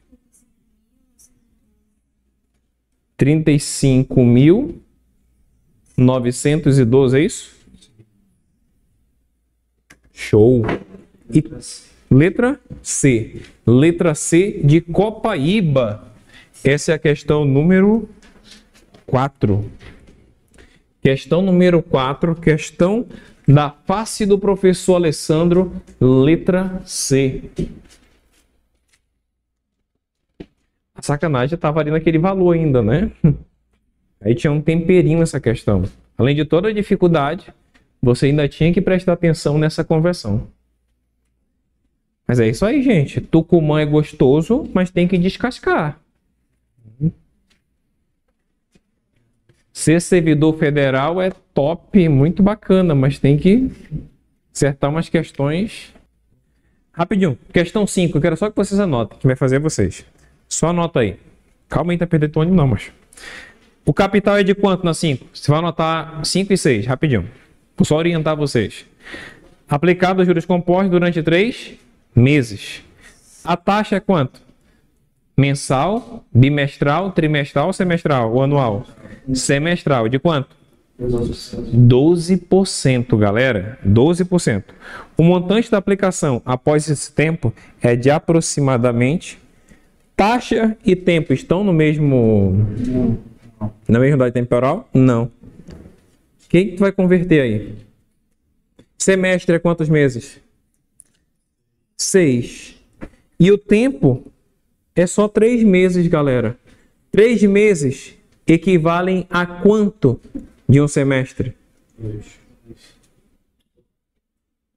A: 35.912, é isso? Show! E letra C. Letra C de Copaíba. Essa é a questão número 4. Questão número 4, questão da face do professor Alessandro, letra C. A sacanagem estava ali naquele valor ainda, né? Aí tinha um temperinho nessa questão. Além de toda a dificuldade, você ainda tinha que prestar atenção nessa conversão. Mas é isso aí, gente. Tucumã é gostoso, mas tem que descascar. Ser servidor federal é top, muito bacana, mas tem que acertar umas questões. Rapidinho, questão 5, eu quero só que vocês anotem, que vai fazer vocês. Só anota aí. Calma aí, tá perdendo o ônibus não, mas... O capital é de quanto na 5? Você vai anotar 5 e 6, rapidinho. Vou só orientar vocês. Aplicado os juros compostos durante 3 meses. A taxa é quanto? Mensal, bimestral, trimestral, semestral ou anual? Semestral. De quanto? 12%, galera. 12%. O montante da aplicação após esse tempo é de aproximadamente... Taxa e tempo estão no mesmo... Na mesma unidade temporal? Não. O que tu vai converter aí? Semestre é quantos meses? 6. E o tempo é só 3 meses, galera. 3 meses equivalem a quanto de um semestre?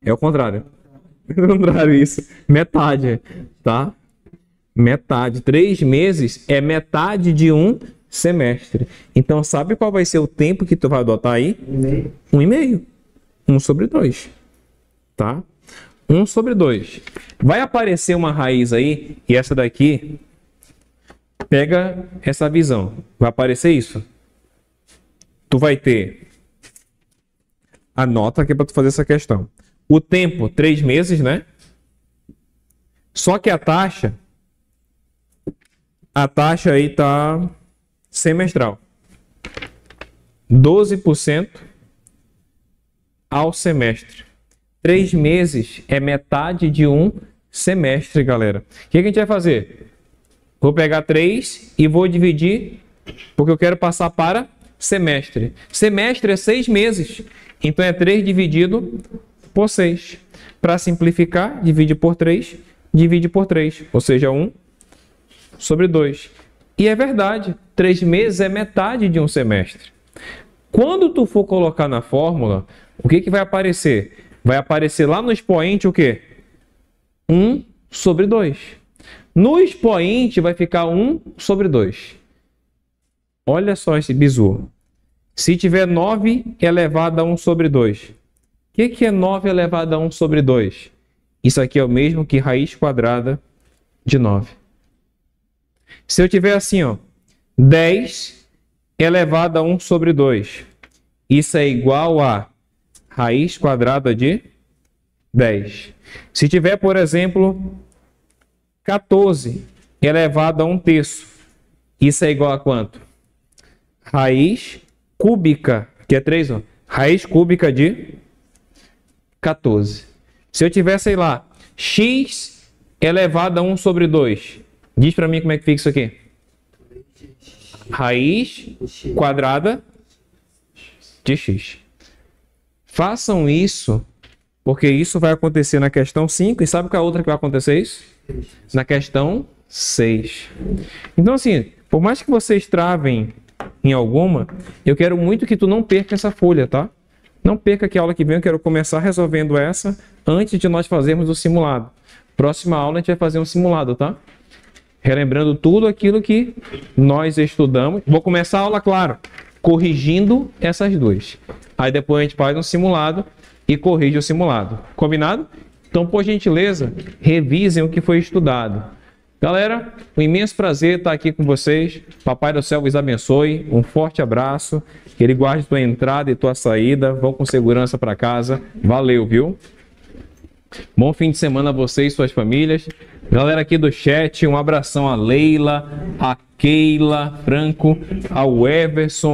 A: É o contrário. É o contrário isso. Metade, tá? Metade. 3 meses é metade de um semestre. Então, sabe qual vai ser o tempo que tu vai adotar aí? 1,5. 1 sobre 2. Tá? 1 sobre 2. Vai aparecer uma raiz aí, e essa daqui, pega essa visão. Vai aparecer isso. Tu vai ter, anota aqui para tu fazer essa questão. O tempo, 3 meses, né? Só que a taxa aí tá semestral. 12% ao semestre. 3 meses é metade de um semestre, galera. O que a gente vai fazer? Vou pegar 3 e vou dividir, porque eu quero passar para semestre. Semestre é 6 meses. Então é 3 dividido por 6. Para simplificar, divide por 3, divide por 3. Ou seja, 1 sobre 2. E é verdade, 3 meses é metade de um semestre. Quando tu for colocar na fórmula, o que vai aparecer? Vai aparecer lá no expoente o quê? 1 sobre 2. No expoente vai ficar 1 sobre 2. Olha só esse bizu. Se tiver 9 elevado a 1 sobre 2. O que é 9 elevado a 1 sobre 2? Isso aqui é o mesmo que raiz quadrada de 9. Se eu tiver assim, ó, 10 elevado a 1 sobre 2. Isso é igual a raiz quadrada de 10. Se tiver, por exemplo, 14 elevado a 1 terço. Isso é igual a quanto? Raiz cúbica, que é 3, ó. Raiz cúbica de 14. Se eu tiver, sei lá, x elevado a 1 sobre 2. Diz para mim como é que fica isso aqui. Raiz quadrada de x. Façam isso, porque isso vai acontecer na questão 5. E sabe qual é a outra que vai acontecer isso? Na questão 6. Então, assim, por mais que vocês travem em alguma, eu quero muito que tu não perca essa folha, tá? Não perca que a aula que vem eu quero começar resolvendo essa antes de nós fazermos o simulado. Próxima aula a gente vai fazer um simulado, tá? Relembrando tudo aquilo que nós estudamos. Vou começar a aula, claro, corrigindo essas duas. Aí depois a gente faz um simulado e corrige o simulado. Combinado? Então, por gentileza, revisem o que foi estudado. Galera, um imenso prazer estar aqui com vocês. Papai do céu vos abençoe. Um forte abraço. Que ele guarde tua entrada e tua saída. Vão com segurança para casa. Valeu, viu? Bom fim de semana a vocês e suas famílias. Galera aqui do chat, um abração a Leila, a Keila Franco, ao Everson.